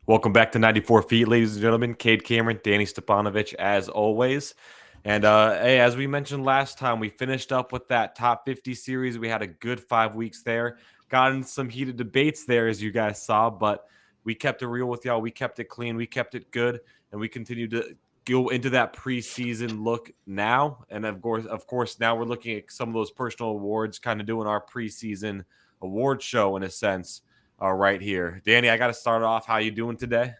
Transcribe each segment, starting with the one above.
Welcome back to 94 Feet, ladies and gentlemen. Kade Cameron, Danny Stepanovich, as always. And hey, as we mentioned last time, we finished up with that top 50 series. We had a good 5 weeks there. Got in some heated debates there, as you guys saw, but we kept it real with y'all. We kept it clean. We kept it good. And we continue to go into that preseason look now. And of course, now we're looking at some of those personal awards, kind of doing our preseason award show in a sense right here. Danny, I got to start off. How you doing today?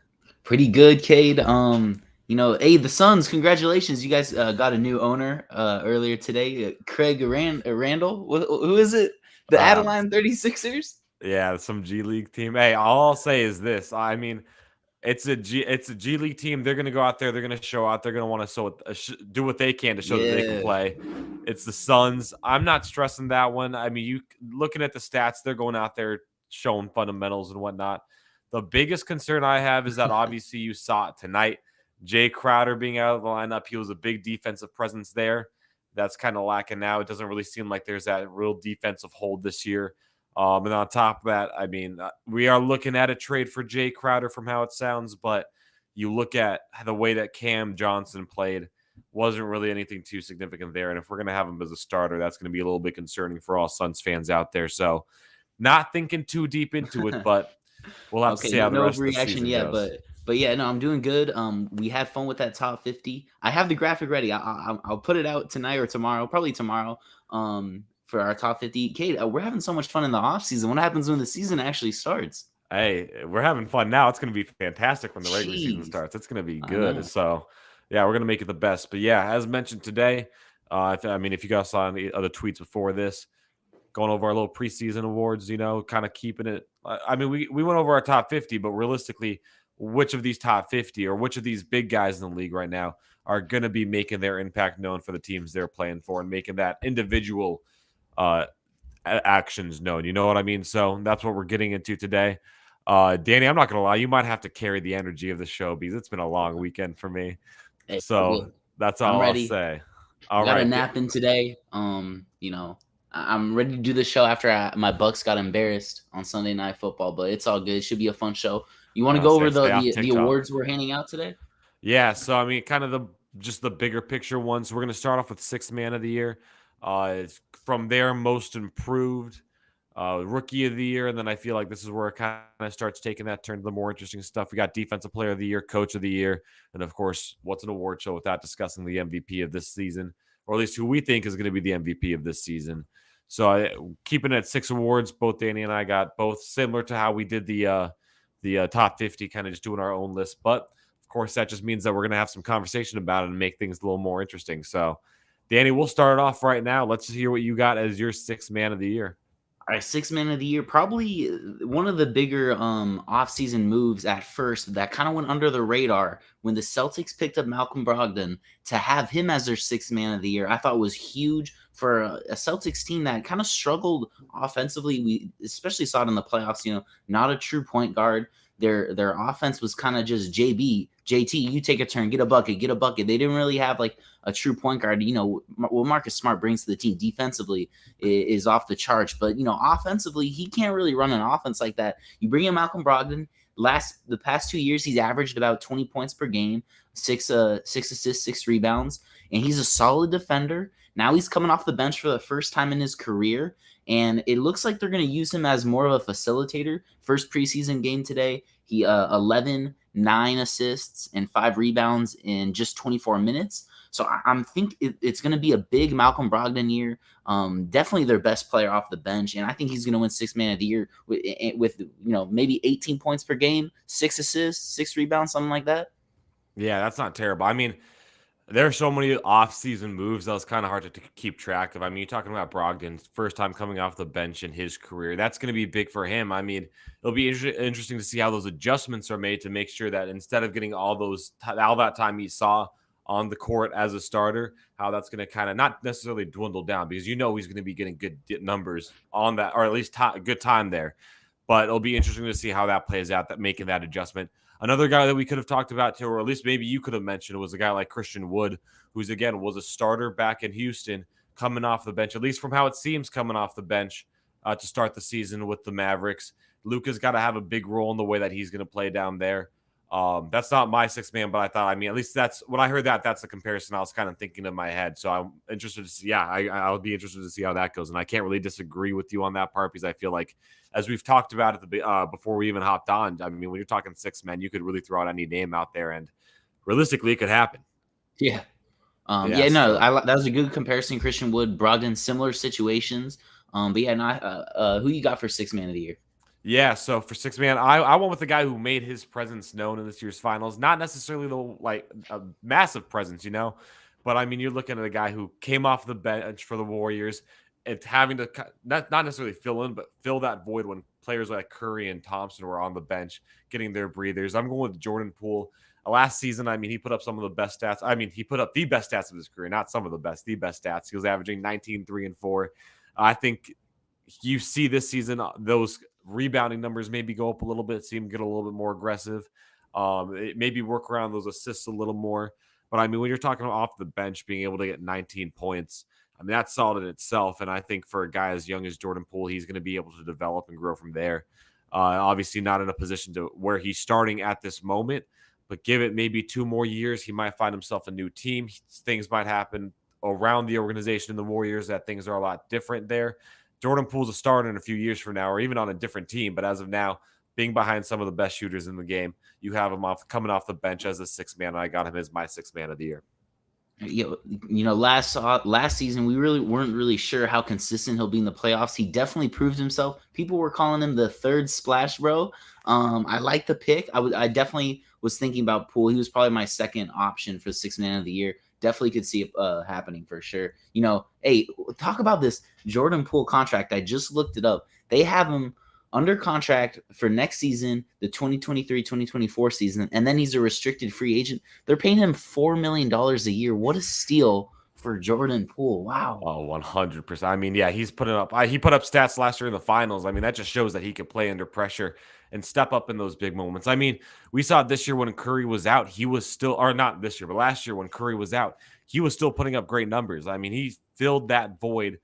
Pretty good, Cade. Hey, the Suns, congratulations. You guys got a new owner earlier today, Craig Randall. Who is it? The Uh, Adeline 36ers? yeah, some G League team. Hey, all I'll say is this. I mean, it's a G League team. They're gonna go out there. They're gonna show out. They're gonna want to do what they can to show that they can Yeah. play. It's the Suns. I'm not stressing that one. I mean, you looking at the stats, they're going out there showing fundamentals and whatnot. The biggest concern I have is that obviously you saw it tonight. Jay Crowder being out of the lineup, he was a big defensive presence there. That's kind of lacking now. It doesn't really seem like there's that real defensive hold this year. And on top of that, I mean, we are looking at a trade for Jay Crowder from how it sounds, but you look at the way that Cam Johnson played, wasn't really anything too significant there. And if we're going to have him as a starter, that's going to be a little bit concerning for all Suns fans out there. So, not thinking too deep into it, but we'll have to Okay, see how the no rest of the reaction season yet, goes. but yeah, no, I'm doing good. We had fun with that top 50. I have the graphic ready. I'll put it out tonight or tomorrow, probably tomorrow. For our top 50. Kate, we're having so much fun in the off season. What happens when the season actually starts? Hey, we're having fun now. It's going to be fantastic when the regular season Jeez, starts. It's going to be I good. know. So, yeah, we're going to make it the best. But yeah, as mentioned today, if you guys saw any other tweets before this, going over our little preseason awards, kind of keeping it. I mean, we went over our top 50, but realistically, which of these top 50 or which of these big guys in the league right now are going to be making their impact known for the teams they're playing for and making that individual uh, actions known? You know what I mean? So that's what we're getting into today. Danny, I'm not going to lie. You might have to carry the energy of the show because it's been a long weekend for me. Hey, So look, that's I'm all I'll ready. say. I All got a right. nap in today. I'm ready to do the show after my Bucks got embarrassed on Sunday Night Football, but it's all good. It should be a fun show. You want to go over the, Stay off the the TikTok. awards we're handing out today? Yeah, so I mean, kind of just the bigger picture ones. So we're gonna start off with sixth man of the year. From there, most improved, rookie of the year, and then I feel like this is where it kind of starts taking that turn to the more interesting stuff. We got defensive player of the year, coach of the year, and of course, what's an award show without discussing the MVP of this season, or at least who we think is going to be the MVP of this season. So keeping it at 6 awards, both Danny and I got both similar to how we did the top 50, kind of just doing our own list, but of course, that just means that we're going to have some conversation about it and make things a little more interesting. So, Danny, we'll start it off right now. Let's hear what you got as your sixth man of the year. All right, six man of the year, probably one of the bigger off-season moves at first that kind of went under the radar when the Celtics picked up Malcolm Brogdon. To have him as their sixth man of the year, I thought was huge for a Celtics team that kind of struggled offensively. We especially saw it in the playoffs. Not a true point guard. Their offense was kind of just JT, you take a turn, get a bucket, get a bucket. They didn't really have like a true point guard. What Marcus Smart brings to the team defensively is off the charts, but offensively, he can't really run an offense like that. You bring in Malcolm Brogdon. The past 2 years, he's averaged about 20 points per game, six assists, 6 rebounds, and he's a solid defender. Now he's coming off the bench for the first time in his career, and it looks like they're going to use him as more of a facilitator. First preseason game today, he 11, 9 assists, and 5 rebounds in just 24 minutes. So I'm think it's going to be a big Malcolm Brogdon year. Definitely their best player off the bench, and I think he's going to win six man of the year with maybe 18 points per game, 6 assists, 6 rebounds, something like that. Yeah, that's not terrible. I mean, there are so many off-season moves that was kind of hard to keep track of. I mean, you're talking about Brogdon, first time coming off the bench in his career. That's going to be big for him. I mean, it'll be interesting to see how those adjustments are made to make sure that instead of getting all that time he saw on the court as a starter, how that's going to kind of not necessarily dwindle down because he's going to be getting good numbers on that, or at least good time there. But it'll be interesting to see how that plays out, that making that adjustment. Another guy that we could have talked about too, or at least maybe you could have mentioned, was a guy like Christian Wood, who's again was a starter back in Houston, coming off the bench, at least from how it seems coming off the bench. to start the season with the Mavericks. Luka's got to have a big role in the way that he's going to play down there. That's not my sixth man, but I thought, I mean, at least that's when I heard that, that's the comparison I was kind of thinking in my head. So I'm interested to see, yeah, I'll be interested to see how that goes. And I can't really disagree with you on that part because I feel like, as we've talked about at the before we even hopped on, I mean, when you're talking six men, you could really throw out any name out there, and realistically, it could happen. Yeah. Yeah, No, so that was a good comparison. Christian Wood, Brogdon, similar situations. But yeah, who you got for sixth man of the year? yeah, so for six man, I went with the guy who made his presence known in this year's finals. Not necessarily a massive presence, but I mean, you're looking at a guy who came off the bench for the Warriors and having to not necessarily fill in, but fill that void when players like Curry and Thompson were on the bench getting their breathers. I'm going with Jordan Poole. Last season, I mean, he put up some of the best stats. I mean, he put up the best stats of his career, not some of the best, the best stats. He was averaging 19, 3, and 4. I think you see this season those rebounding numbers maybe go up a little bit, see him get a little bit more aggressive. Maybe work around those assists a little more. But I mean, when you're talking off the bench, being able to get 19 points, I mean, that's solid in itself. And I think for a guy as young as Jordan Poole, he's going to be able to develop and grow from there. Obviously, not in a position to where he's starting at this moment, but give it maybe 2 more years, he might find himself a new team. Things might happen around the organization in the Warriors that things are a lot different there. Jordan Poole's a starter in a few years from now, or even on a different team. But as of now, being behind some of the best shooters in the game, you have him coming off the bench as a sixth man. And I got him as my sixth man of the year. Last season we really weren't really sure how consistent he'll be in the playoffs. He definitely proved himself. People were calling him the third splash bro. I like the pick. I definitely was thinking about Poole. He was probably my second option for sixth man of the year. Definitely could see it happening for sure. Hey, talk about this Jordan Poole contract. I just looked it up. They have him under contract for next season, the 2023-2024 season, and then he's a restricted free agent. They're paying him $4 million a year. What a steal for Jordan Poole. Wow. Oh, 100%. I mean, yeah, he's putting up he put up stats last year in the finals. I mean, that just shows that he can play under pressure and step up in those big moments. I mean, we saw it this year when Curry was out. He was still, or not this year, but last year when Curry was out, he was still putting up great numbers. I mean, he filled that void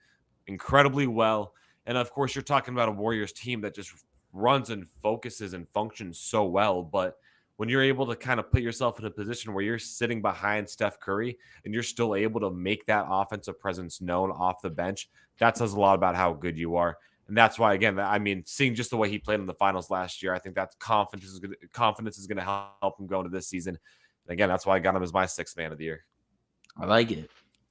incredibly well. And of course, you're talking about a Warriors team that just runs and focuses and functions so well. But when you're able to kind of put yourself in a position where you're sitting behind Steph Curry and you're still able to make that offensive presence known off the bench, that says a lot about how good you are. And that's why, again, I mean, seeing just the way he played in the finals last year, I think that confidence is going to help him go into this season. And again, that's why I got him as my sixth man of the year. I like it.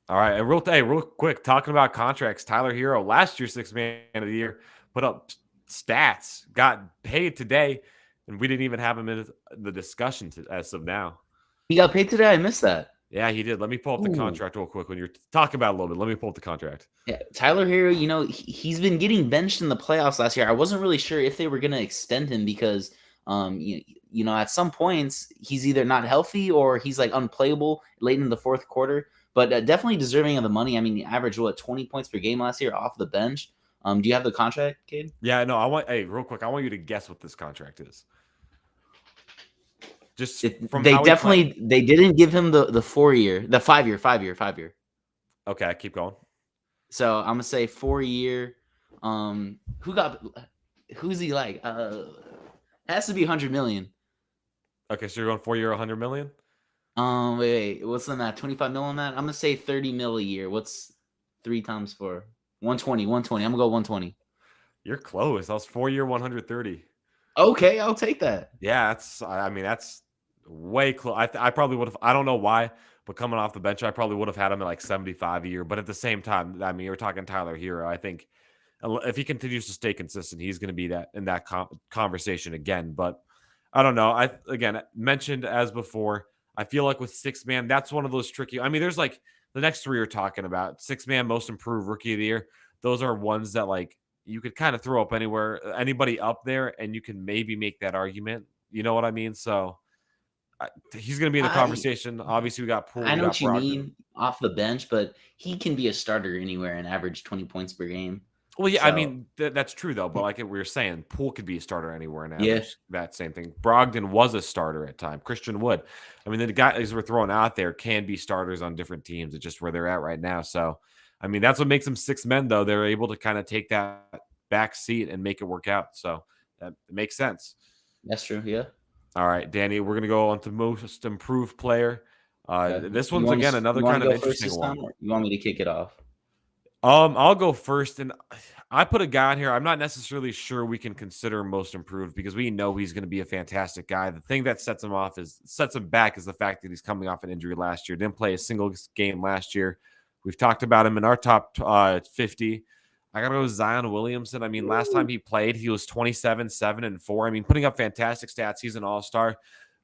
All right, and real quick, talking about contracts, Tyler Hero, last year's sixth man of the year, put up stats, got paid today, and we didn't even have him in the discussion as of now. He got paid today? I missed that. Yeah, he did. Let me pull up the contract real quick when you're talking about it a little bit. Let me pull up the contract. Yeah, Tyler Hero, he's been getting benched in the playoffs last year. I wasn't really sure if they were going to extend him because, at some points, he's either not healthy or he's like unplayable late in the fourth quarter. But definitely deserving of the money. I mean, he averaged 20 points per game last year off the bench. Do you have the contract, Kade? Yeah, no. Real quick, I want you to guess what this contract is. Just they didn't give him the 4-year, the 5-year. Okay, keep going. So I'm gonna say 4-year. Who's he like? Has to be 100 million. Okay, so you're going 4-year, 100 million. Wait, what's the math? 25 mil on that? I'm gonna say 30 mil a year. What's 3 times 4? 120. I'm gonna go 120. You're close. That was 4-year, 130. Okay, I'll take that. Yeah, that's way close. I probably would have. I don't know why, but coming off the bench, I probably would have had him at like 75 a year. But at the same time, I mean, you're talking Tyler Hero. I think if he continues to stay consistent, he's going to be in that conversation again. But I don't know. I mentioned as before. I feel like with six man, that's one of those tricky. I mean, there's like the next 3 you're talking about. Six man, most improved rookie of the year. Those are ones that like you could kind of throw up anybody up there, and you can maybe make that argument. You know what I mean? So he's going to be in the conversation. Obviously, we got Poole. I know what you mean off the bench, but he can be a starter anywhere and average 20 points per game. Well, yeah, so, I mean, that's true, though. But like we were saying, Poole could be a starter anywhere and average that same thing. Brogdon was a starter at time. Christian Wood. I mean, the guys we're throwing out there can be starters on different teams. It's just where they're at right now. So, I mean, that's what makes them six men, though. They're able to kind of take that back seat and make it work out. So that makes sense. That's true. Yeah. All right, Danny, we're gonna go on to most improved player. Okay. This You one's want again to another you want kind to of go first interesting this time, one. or you want me to kick it off? I'll go first, and I put a guy in here. I'm not necessarily sure we can consider him most improved because we know he's going to be a fantastic guy. The thing that sets him back is the fact that he's coming off an injury last year. Didn't play a single game last year. We've talked about him in our top 50. I gotta go with Zion Williamson. I mean, last time he played, he was 27, 7, and 4. I mean, putting up fantastic stats. He's an all-star.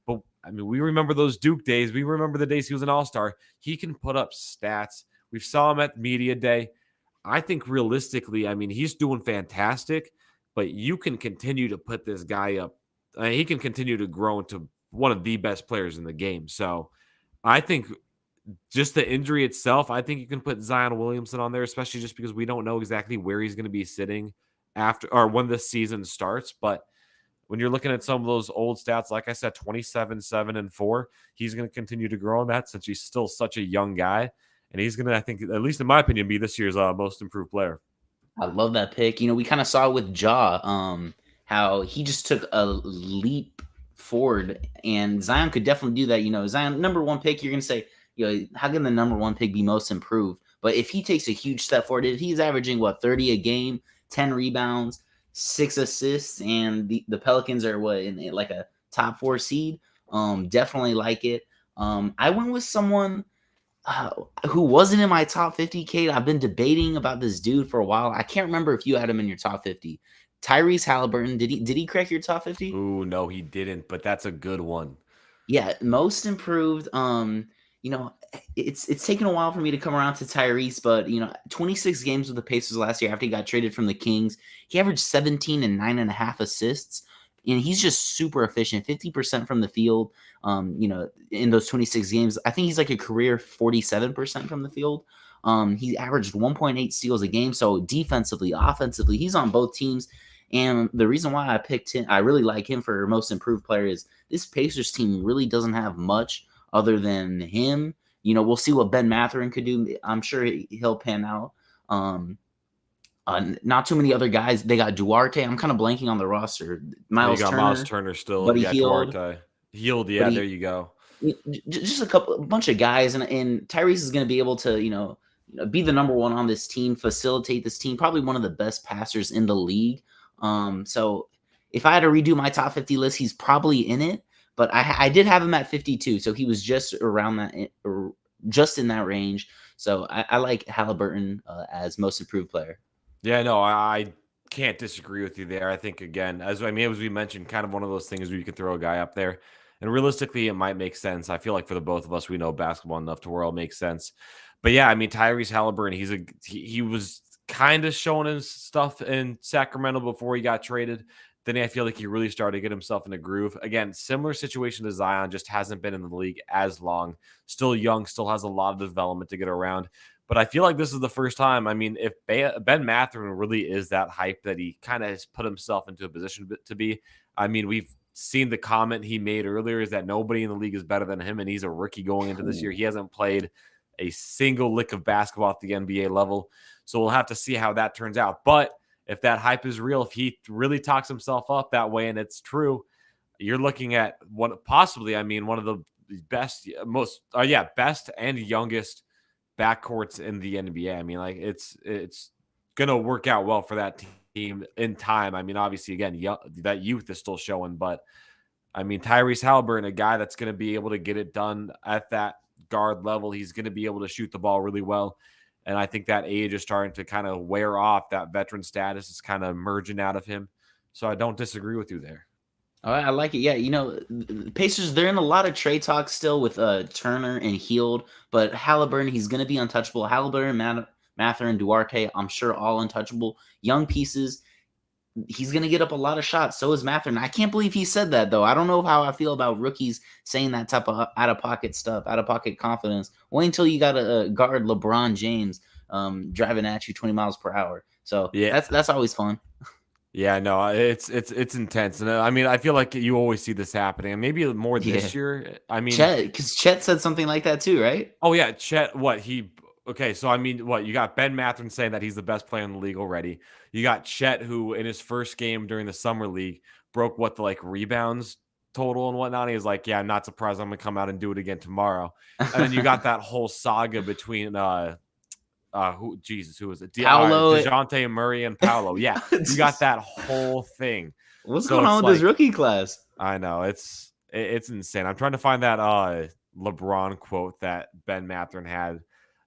But I mean, we remember those Duke days. We remember the days he was an all-star. He can put up stats. We saw him at media day. I think realistically, I mean, he's doing fantastic, but you can continue to put this guy up. He can continue to grow into one of the best players in the game. So I think just the injury itself, I think you can put Zion Williamson on there, especially just because we don't know exactly where he's going to be sitting after or when the season starts. But when you're looking at some of those old stats, like I said, 27, 7, and 4, he's going to continue to grow on that since he's still such a young guy. And he's going to, I think, at least in my opinion, be this year's most improved player. I love that pick. We kind of saw with Ja, how he just took a leap forward, and Zion could definitely do that. Zion, number one pick, you're gonna say, how can the number one pick be most improved? But if he takes a huge step forward, if he's averaging 30 a game, 10 rebounds, 6 assists, and the Pelicans are in like a top 4 seed, definitely like it. I went with someone who wasn't in my top 50, Kate. I've been debating about this dude for a while. I can't remember if you had him in your top 50. Tyrese Halliburton. Did he crack your top 50? Ooh, no, he didn't, but that's a good one. Yeah, most improved. It's taken a while for me to come around to Tyrese, but 26 games with the Pacers last year after he got traded from the Kings. He averaged 17 and 9.5 assists. And he's just super efficient, 50% from the field. In those 26 games, I think he's like a career 47% from the field. He averaged 1.8 steals a game. So defensively, offensively, he's on both teams. And the reason why I picked him, I really like him for most improved player, is this Pacers team really doesn't have much other than him. We'll see what Ben Mathurin could do. I'm sure he'll pan out. Not too many other guys. They got Duarte. I'm kind of blanking on the roster. You got Miles Turner still. but You he got healed. Duarte. Healed, yeah, there you go. Just a bunch of guys, and Tyrese is going to be able to, be the number one on this team, facilitate this team. Probably one of the best passers in the league. So if I had to redo my top 50 list, he's probably in it. But I did have him at 52, so he was just around that, or just in that range. So I like Halliburton as most improved player. Yeah, no, I can't disagree with you there. I think again, as we mentioned, kind of one of those things where you can throw a guy up there, and realistically, it might make sense. I feel like for the both of us, we know basketball enough to where it'll make sense. But yeah, I mean, Tyrese Halliburton, he was kind of showing his stuff in Sacramento before he got traded. Then I feel like he really started to get himself in a groove. Again, similar situation to Zion, just hasn't been in the league as long. Still young, still has a lot of development to get around. But I feel like this is the first time. I mean, if Ben Mathurin really is that hype that he kind of has put himself into a position to be, I mean, we've seen the comment he made earlier is that nobody in the league is better than him, and he's a rookie going into this year. He hasn't played a single lick of basketball at the NBA level. So we'll have to see how that turns out. But if that hype is real, if he really talks himself up that way and it's true, you're looking at one of the best, best and youngest backcourts in the NBA. I mean, like it's gonna work out well for that team in time. I mean, obviously, again, that youth is still showing, but I mean, Tyrese Halliburton, a guy that's gonna be able to get it done at that guard level. He's gonna be able to shoot the ball really well. And I think that age is starting to kind of wear off. That veteran status is kind of merging out of him. So I don't disagree with you there. All right, I like it. Yeah, the Pacers, they're in a lot of trade talks still with Turner and Hield, but Halliburton, he's going to be untouchable. Halliburton, Mathurin, Duarte, I'm sure all untouchable. Young pieces. He's going to get up a lot of shots. So is Mathurin. I can't believe he said that, though. I don't know how I feel about rookies saying that type of out-of-pocket stuff, out-of-pocket confidence. Wait until you got to guard LeBron James driving at you 20 miles per hour. So yeah, that's always fun. Yeah, no, it's intense, and I mean, I feel like you always see this happening, and maybe more this year. I mean, Chet said something like that too, right? Oh yeah, Chet. What he Okay, so I mean, what you got Ben Mathurin saying that he's the best player in the league already. You got Chet, who in his first game during the summer league broke what the like rebounds total and whatnot. He was like, "Yeah, I'm not surprised. I'm gonna come out and do it again tomorrow." And then you got that whole saga between who Jesus, who was it? Paolo, DeJounte Murray and Paolo. Yeah, you got that whole thing. what's So going on it's with this like rookie class? I know it's insane. I'm trying to find that LeBron quote that Ben Mathurin had.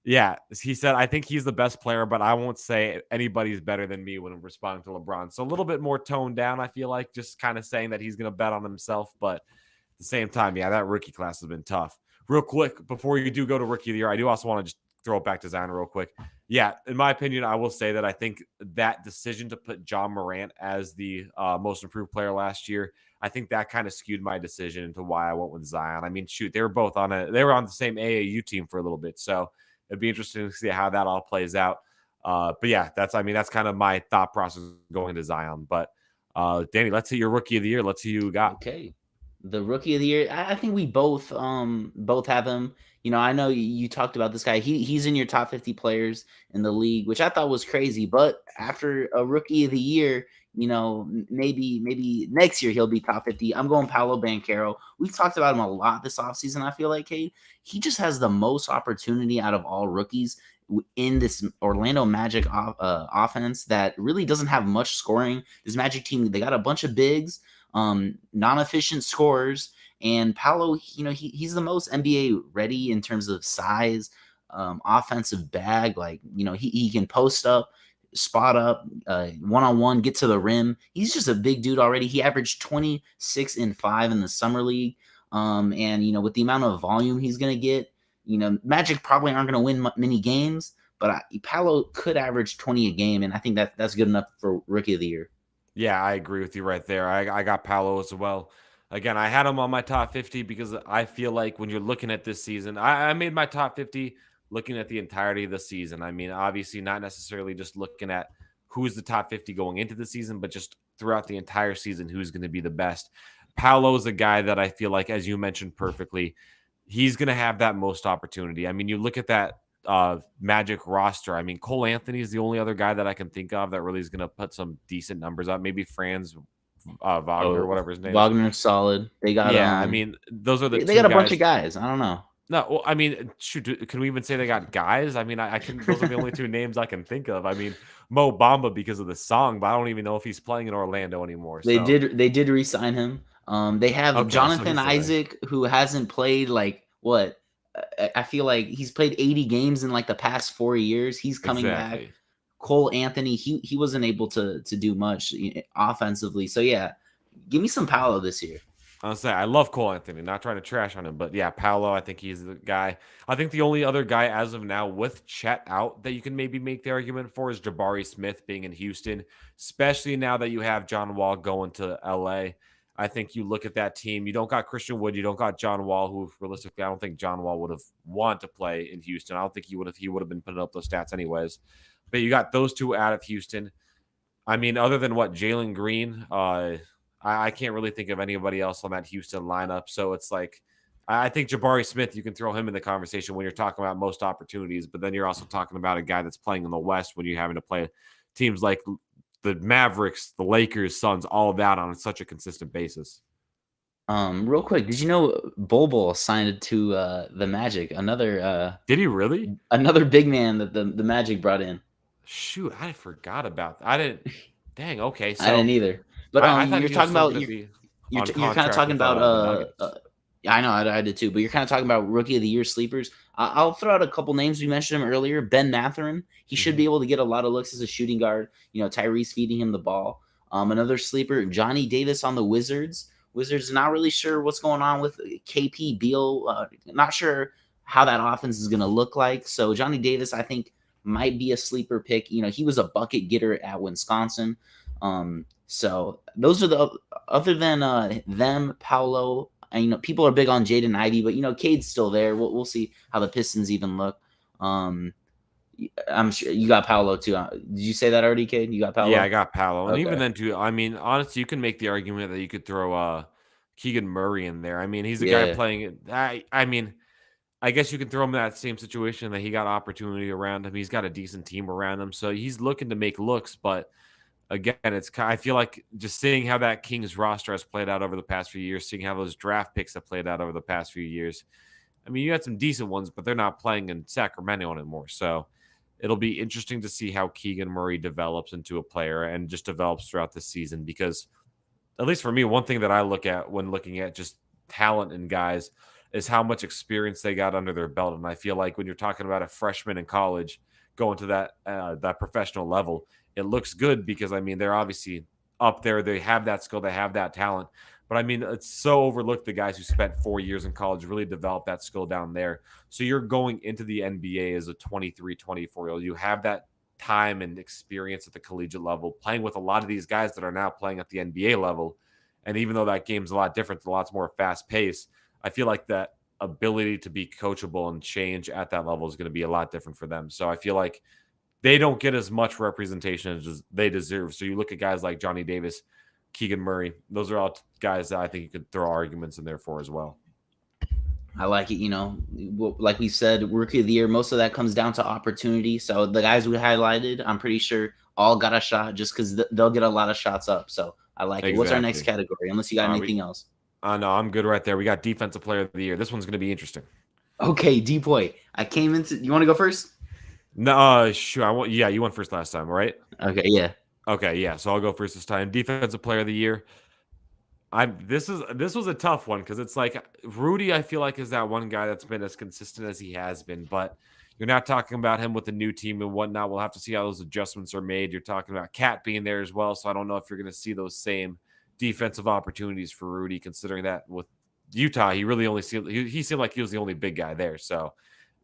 Yeah, he said, "I think he's the best player, but I won't say anybody's better than me when responding to LeBron." So a little bit more toned down, I feel like, just kind of saying that he's going to bet on himself. But at the same time, yeah, that rookie class has been tough. Real quick, before you do go to rookie of the year, I do also want to just throw it back to Zion real quick. Yeah, in my opinion, I will say that I think that decision to put John Morant as the most improved player last year, I think that kind of skewed my decision into why I went with Zion. I mean, shoot, they were on the same AAU team for a little bit, so it'd be interesting to see how that all plays out. But yeah, that's kind of my thought process going into Zion. But Danny, let's see your rookie of the year. Let's see who you got. Okay. The rookie of the year. I think we both have him. I know you talked about this guy. He's in your top 50 players in the league, which I thought was crazy. But after a rookie of the year, maybe next year he'll be top 50. I'm going Paolo Banchero. We've talked about him a lot this offseason, I feel like, Kate. He just has the most opportunity out of all rookies in this Orlando Magic offense that really doesn't have much scoring. This Magic team, they got a bunch of bigs, non-efficient scorers, and Paolo, he's the most NBA ready in terms of size, offensive bag. Like, he can post up, spot up, one-on-one, get to the rim. He's just a big dude already. He averaged 26 and 5 in the summer league. And with the amount of volume he's going to get, Magic probably aren't going to win many games, but Paolo could average 20 a game, and I think that's good enough for rookie of the year. Yeah, I agree with you right there. I got Paolo as well. Again, I had him on my top 50 because I feel like when you're looking at this season, I made my top 50 looking at the entirety of the season. I mean, obviously, not necessarily just looking at who's the top 50 going into the season, but just throughout the entire season, who's going to be the best. Paolo is a guy that I feel like, as you mentioned perfectly, he's going to have that most opportunity. I mean, you look at that Magic roster. I mean, Cole Anthony is the only other guy that I can think of that really is going to put some decent numbers up. Maybe Franz Wagner, Oh, whatever his name is. Wagner's solid. They got Yeah, I mean, those are the they two got a bunch guys. of guys. I don't know. No, well, I mean, shoot, can we even say they got guys? I mean, I can. Those are the only two names I can think of. I mean, Mo Bamba because of the song, but I don't even know if he's playing in Orlando anymore. They So did re-sign him. They have okay, so Jonathan he's still there. Isaac, who hasn't played like what I feel like he's played 80 games in like the past 4 years. He's coming back. Exactly. Cole Anthony, he wasn't able to do much offensively. So yeah, give me some Paolo this year. I'll say I love Cole Anthony, not trying to trash on him, but yeah, Paolo, I think he's the guy. I think the only other guy as of now with Chet out that you can maybe make the argument for is Jabari Smith being in Houston, especially now that you have John Wall going to LA. I think you look at that team, you don't got Christian Wood, you don't got John Wall, who realistically I don't think John Wall would have wanted to play in Houston. I don't think he would have been putting up those stats anyways. But you got those two out of Houston. I mean, other than what Jalen Green, I can't really think of anybody else on that Houston lineup. So it's like, I think Jabari Smith, you can throw him in the conversation when you're talking about most opportunities, but then you're also talking about a guy that's playing in the West when you're having to play teams like the Mavericks, the Lakers, Suns, all of that on such a consistent basis. Real quick, did you know Bol signed to the Magic? Did he really? Another big man that the Magic brought in. Shoot, I forgot about that. I didn't. Dang. Okay, I didn't so either. But I thought you're he was talking still about going to be you're on you're kind of contract talking with about the Nuggets. yeah, I know I did too. But you're kind of talking about rookie of the year sleepers. I'll throw out a couple names. We mentioned him earlier. Ben Mathurin. He should Mhm. be able to get a lot of looks as a shooting guard. Tyrese feeding him the ball. Another sleeper, Johnny Davis on the Wizards. Wizards not really sure what's going on with KP Beal. Not sure how that offense is going to look like. So Johnny Davis, I think, might be a sleeper pick. He was a bucket getter at Wisconsin. So those are the other than them, Paolo. And people are big on Jaden Ivey, but Cade's still there. We'll see how the Pistons even look. Um, I'm sure you got Paolo too. Did you say that already, Cade? You got Yeah, I Paolo? got Paolo, and even Okay. then too. I mean, honestly, you can make the argument that you could throw Keegan Murray in there. I mean, he's a guy Yeah. playing. I mean, I guess you can throw him in that same situation that he got opportunity around him. He's got a decent team around him, so he's looking to make looks. But again, I feel like just seeing how that Kings roster has played out over the past few years, seeing how those draft picks have played out over the past few years. I mean, you had some decent ones, but they're not playing in Sacramento anymore. So it'll be interesting to see how Keegan Murray develops into a player and just develops throughout the season. Because at least for me, one thing that I look at when looking at just talent in guys is how much experience they got under their belt. And I feel like when you're talking about a freshman in college going to that professional level, it looks good because I mean they're obviously up there. They have that skill, they have that talent. But I mean, it's so overlooked the guys who spent 4 years in college really develop that skill down there. So you're going into the NBA as a 23, 24-year-old. You have that time and experience at the collegiate level, playing with a lot of these guys that are now playing at the NBA level. And even though that game's a lot different, a lot more fast paced, I feel like that ability to be coachable and change at that level is going to be a lot different for them. So I feel like they don't get as much representation as they deserve. So you look at guys like Johnny Davis, Keegan Murray, those are all guys that I think you could throw arguments in there for as well. I like it. Like we said, rookie of the year, most of that comes down to opportunity. So the guys we highlighted, I'm pretty sure all got a shot just because they'll get a lot of shots up. So I like it. What's our next category? Unless you got anything else. No, I'm good right there. We got defensive player of the year. This one's going to be interesting. Okay, D-Boy. I came into. You want to go first? No, sure. Yeah, you went first last time, right? Okay, yeah. Okay, yeah. So I'll go first this time. Defensive player of the year. This was a tough one because it's like Rudy, I feel like is that one guy that's been as consistent as he has been, but you're not talking about him with a new team and whatnot. We'll have to see how those adjustments are made. You're talking about Cat being there as well, so I don't know if you're going to see those same defensive opportunities for Rudy. Considering that with Utah, he really only he seemed like he was the only big guy there, so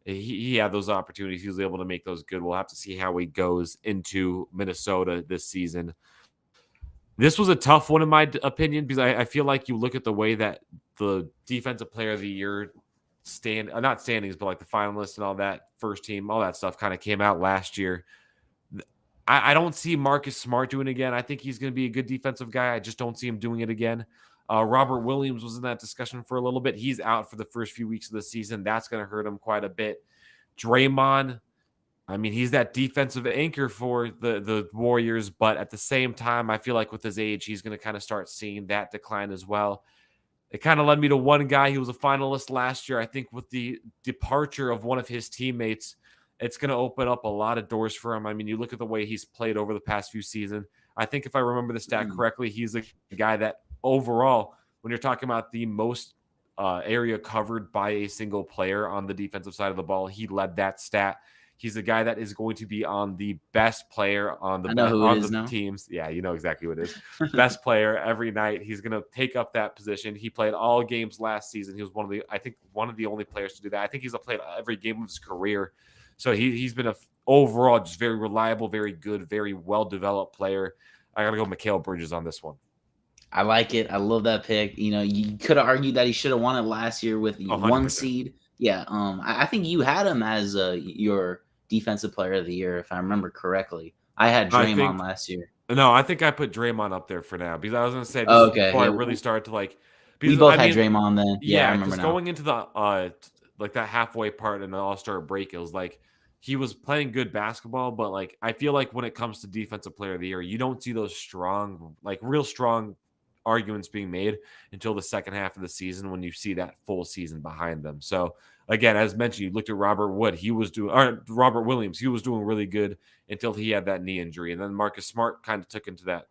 he had those opportunities. He was able to make those good. We'll have to see how he goes into Minnesota this season. This was a tough one in my opinion because I feel like you look at the way that the defensive player of the year not standings, but like the finalists and all that, first team, all that stuff kind of came out last year. I don't see Marcus Smart doing it again. I think he's going to be a good defensive guy. I just don't see him doing it again. Robert Williams was in that discussion for a little bit. He's out for the first few weeks of the season. That's going to hurt him quite a bit. Draymond, I mean, he's that defensive anchor for the Warriors, but at the same time, I feel like with his age, he's going to kind of start seeing that decline as well. It kind of led me to one guy. He was a finalist last year. I think with the departure of one of his teammates, it's going to open up a lot of doors for him. I mean, you look at the way he's played over the past few seasons. I think if I remember the stat correctly, he's a guy that overall, when you're talking about the most area covered by a single player on the defensive side of the ball, he led that stat. He's the guy that is going to be on the best player on the teams. Yeah, you know exactly what it is. Best player every night. He's going to take up that position. He played all games last season. He was one of the only players to do that. I think he's played every game of his career. So he's been overall just very reliable, very good, very well-developed player. I got to go Mikal Bridges on this one. I like it. I love that pick. You could have argued that he should have won it last year with 1 seed. Yeah, I think you had him as your defensive player of the year, if I remember correctly. I had Draymond last year. No, I think I put Draymond up there for now because I was going to say this before I really started to like. We both had Draymond then. Yeah, I remember now. Going into the like that halfway part in the All-Star break, it was like he was playing good basketball, but like I feel like when it comes to defensive player of the year, you don't see those real strong arguments being made until the second half of the season when you see that full season behind them. So again, as mentioned, you looked at Robert Williams. He was doing really good until he had that knee injury. And then Marcus Smart kind of took into that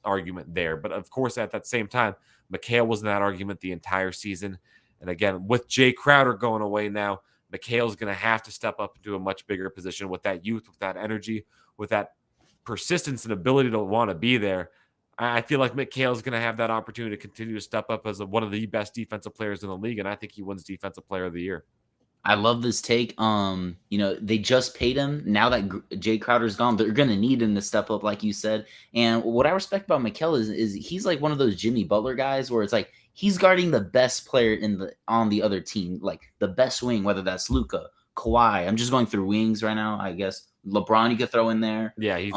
argument there. But of course, at that same time, Mikal was in that argument the entire season. And again, with Jay Crowder going away now, Mikal's going to have to step up into a much bigger position with that youth, with that energy, with that persistence and ability to want to be there. I feel like Mikal is going to have that opportunity to continue to step up as one of the best defensive players in the league, and I think he wins Defensive Player of the Year. I love this take. They just paid him. Now that Jay Crowder's gone, they're going to need him to step up, like you said. And what I respect about Mikal is he's like one of those Jimmy Butler guys where it's like he's guarding the best player on the other team, like the best wing, whether that's Luka, Kawhi. I'm just going through wings right now, I guess. LeBron you could throw in there. Yeah, he's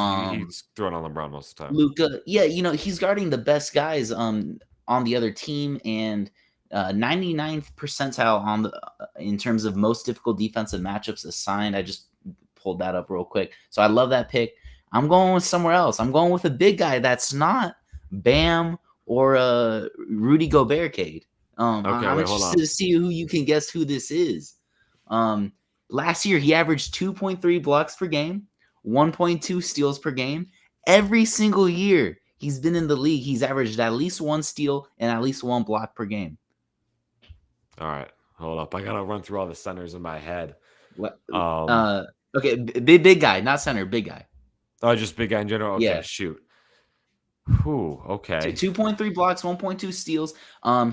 throwing on LeBron most of the time. Luka, yeah, he's guarding the best guys on the other team, and 99th percentile on the in terms of most difficult defensive matchups assigned. I just pulled that up real quick. So I love that pick. I'm going with somewhere else. I'm going with a big guy that's not Bam or Rudy Gobert, Kade. Okay, I'm wait, hold interested on. to see who you can guess who this is. Last year he averaged 2.3 blocks per game, 1.2 steals per game. Every single year he's been in the league, he's averaged at least 1 steal and at least 1 block per game. All right, hold up. I gotta run through all the centers in my head. What? Um, Okay, big guy, not center, big guy. oh, just big guy in general. Okay, Yeah. shoot. Whew. Okay. 2.3 blocks, 1.2 steals.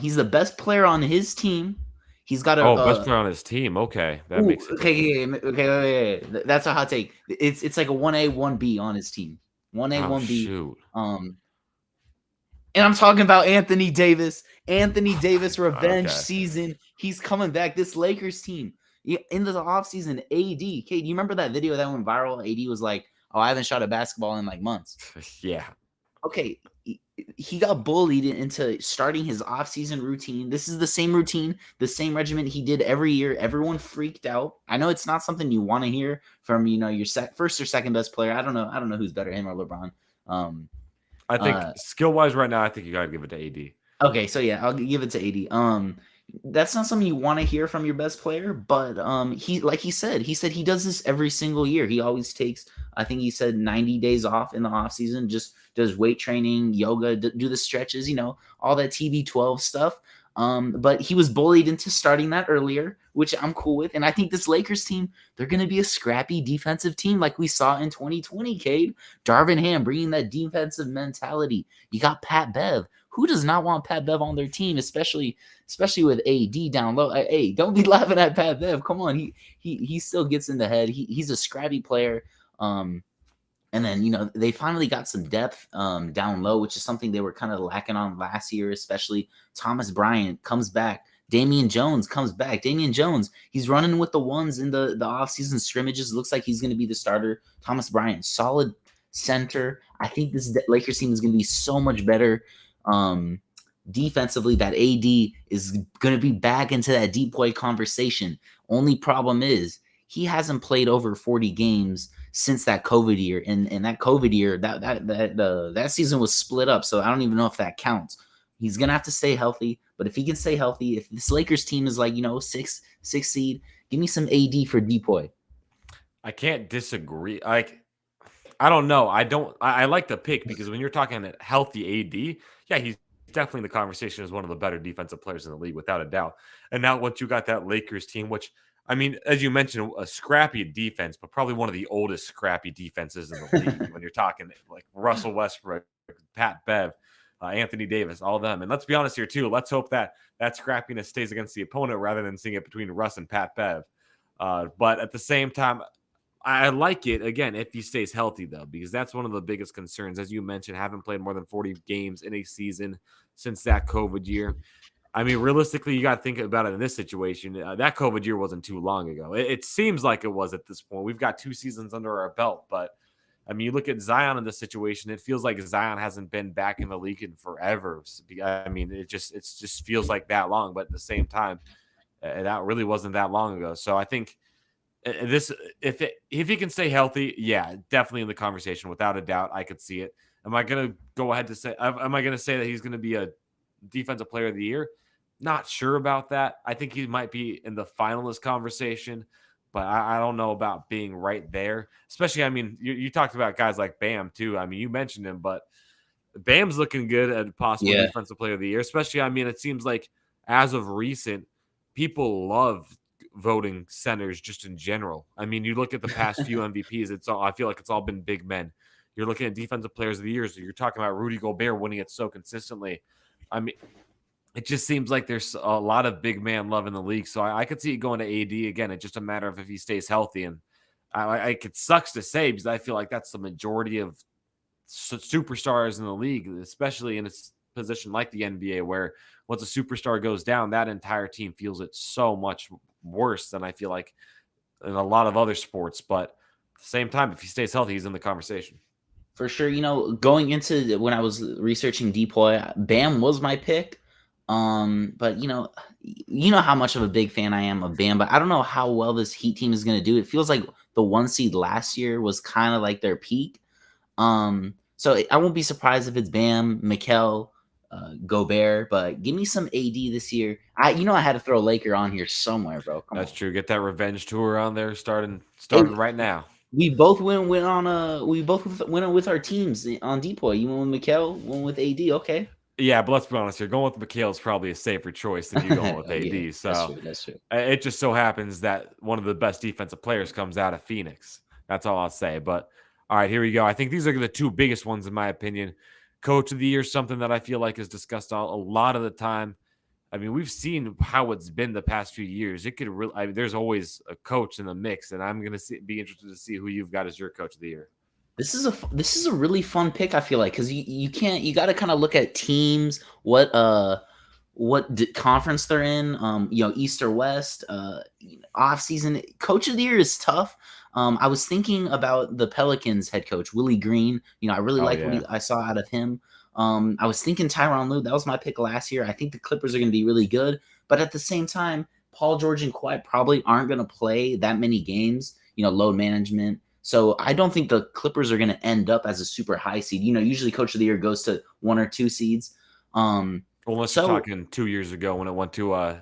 He's the best player on his team. He's got Oh, best player on his team. Okay, that makes it different. okay. That's a hot take. It's like a 1A, 1B on his team. 1A, Oh 1B. shoot. And I'm talking about Anthony Davis. Anthony Oh my Davis God. revenge Okay. season. He's coming back. This Lakers team in the offseason, AD. Kate, do you remember that video that went viral? AD was like, "Oh, I haven't shot a basketball in like months." Yeah. Okay, he got bullied into starting his offseason routine. This is the same routine, the same regimen he did every year. Everyone freaked out. I know it's not something you want to hear from your first or second best player. I don't know who's better, him or LeBron. I think skill wise, right now, I think you gotta give it to AD. Okay, so yeah, I'll give it to AD. That's not something you want to hear from your best player, but he said he does this every single year. He always takes, I think he said 90 days off in the off season, just does weight training, yoga, do the stretches, all that TB12 stuff. But he was bullied into starting that earlier, which I'm cool with. And I think this Lakers team, they're going to be a scrappy defensive team like we saw in 2020, Cade. Darvin Ham bringing that defensive mentality. You got Pat Bev. Who does not want Pat Bev on their team, especially with AD down low? Hey, don't be laughing at Pat Bev. Come on, he still gets in the head. He's a scrappy player. And then, they finally got some depth down low, which is something they were kind of lacking on last year, especially Thomas Bryant comes back. Damian Jones comes back. Damian Jones, he's running with the ones in the offseason scrimmages. Looks like he's going to be the starter. Thomas Bryant, solid center. I think this Lakers team is going to be so much better defensively that AD is going to be back into that deep boy conversation. Only problem is he hasn't played over 40 games since that COVID year, and that COVID year, that season was split up, so I don't even know if that counts. He's gonna have to stay healthy, but if he can stay healthy, if this Lakers team is like six seed, give me some AD for Depoy. I can't disagree. Like, I don't know. I like the pick because when you're talking a healthy AD, yeah, he's definitely in the conversation as one of the better defensive players in the league, without a doubt. And now once you got that Lakers team, which I mean, as you mentioned, a scrappy defense, but probably one of the oldest scrappy defenses in the league when you're talking like Russell Westbrook, Pat Bev, Anthony Davis, all of them. And let's be honest here, too. Let's hope that scrappiness stays against the opponent rather than seeing it between Russ and Pat Bev. But at the same time, I like it, again, if he stays healthy, though, because that's one of the biggest concerns. As you mentioned, haven't played more than 40 games in a season since that COVID year. I mean, realistically, you got to think about it in this situation. That COVID year wasn't too long ago. It seems like it was at this point. We've got 2 seasons under our belt, but I mean, you look at Zion in this situation. It feels like Zion hasn't been back in the league in forever. I mean, it just feels like that long. But at the same time, that really wasn't that long ago. So I think this, if he can stay healthy, yeah, definitely in the conversation without a doubt. I could see it. Am I going to go ahead to say? Am I going to say that he's going to be a defensive player of the year? Not sure about that. I think he might be in the finalist conversation, but I don't know about being right there. Especially, I mean, you talked about guys like Bam too. I mean, you mentioned him, but Bam's looking good at possible Yeah. defensive player of the year. Especially, I mean, it seems like as of recent, people love voting centers just in general. I mean, you look at the past few MVPs, I feel like it's all been big men. You're looking at defensive players of the year. So you're talking about Rudy Gobert winning it so consistently. I mean, it just seems like there's a lot of big man love in the league. So I could see it going to AD again. It's just a matter of if he stays healthy. And it sucks to say because I feel like that's the majority of superstars in the league, especially in a position like the NBA, where once a superstar goes down, that entire team feels it so much worse than I feel like in a lot of other sports. But at the same time, if he stays healthy, he's in the conversation. For sure. Going into when I was researching Depoy, Bam was my pick. But you know how much of a big fan I am of Bam, but I don't know how well this Heat team is going to do. It feels like the 1 seed last year was kind of like their peak. So I won't be surprised if it's Bam, Mikal, Gobert, but give me some AD this year. I had to throw Laker on here somewhere, bro. Come That's on. true. Get that revenge tour on there starting Hey, right now. we both went on with our teams on Depoy. You went with Mikal, went with AD. Okay. Yeah, but let's be honest here. Going with Mikhail is probably a safer choice than you going with Yeah, AD. that's So true. That's true. it just so happens that one of the best defensive players comes out of Phoenix. That's all I'll say. But all right, here we go. I think these are the two biggest ones in my opinion. Coach of the year, something that I feel like is discussed a lot of the time. I mean, we've seen how it's been the past few years. It could really. I mean, there's always a coach in the mix, and I'm gonna be interested to see who you've got as your coach of the year. This is a really fun pick. I feel like because you got to kind of look at teams conference they're in. East or West. Off season coach of the year is tough. I was thinking about the Pelicans head coach Willie Green. I really Oh liked yeah, I saw out of him. I was thinking Tyronn Lue. That was my pick last year. I think the Clippers are going to be really good, but at the same time, Paul George and Kawhi probably aren't going to play that many games. Load management. So I don't think the Clippers are going to end up as a super high seed. Usually Coach of the Year goes to 1 or 2 seeds. unless you're So talking 2 years ago when it went to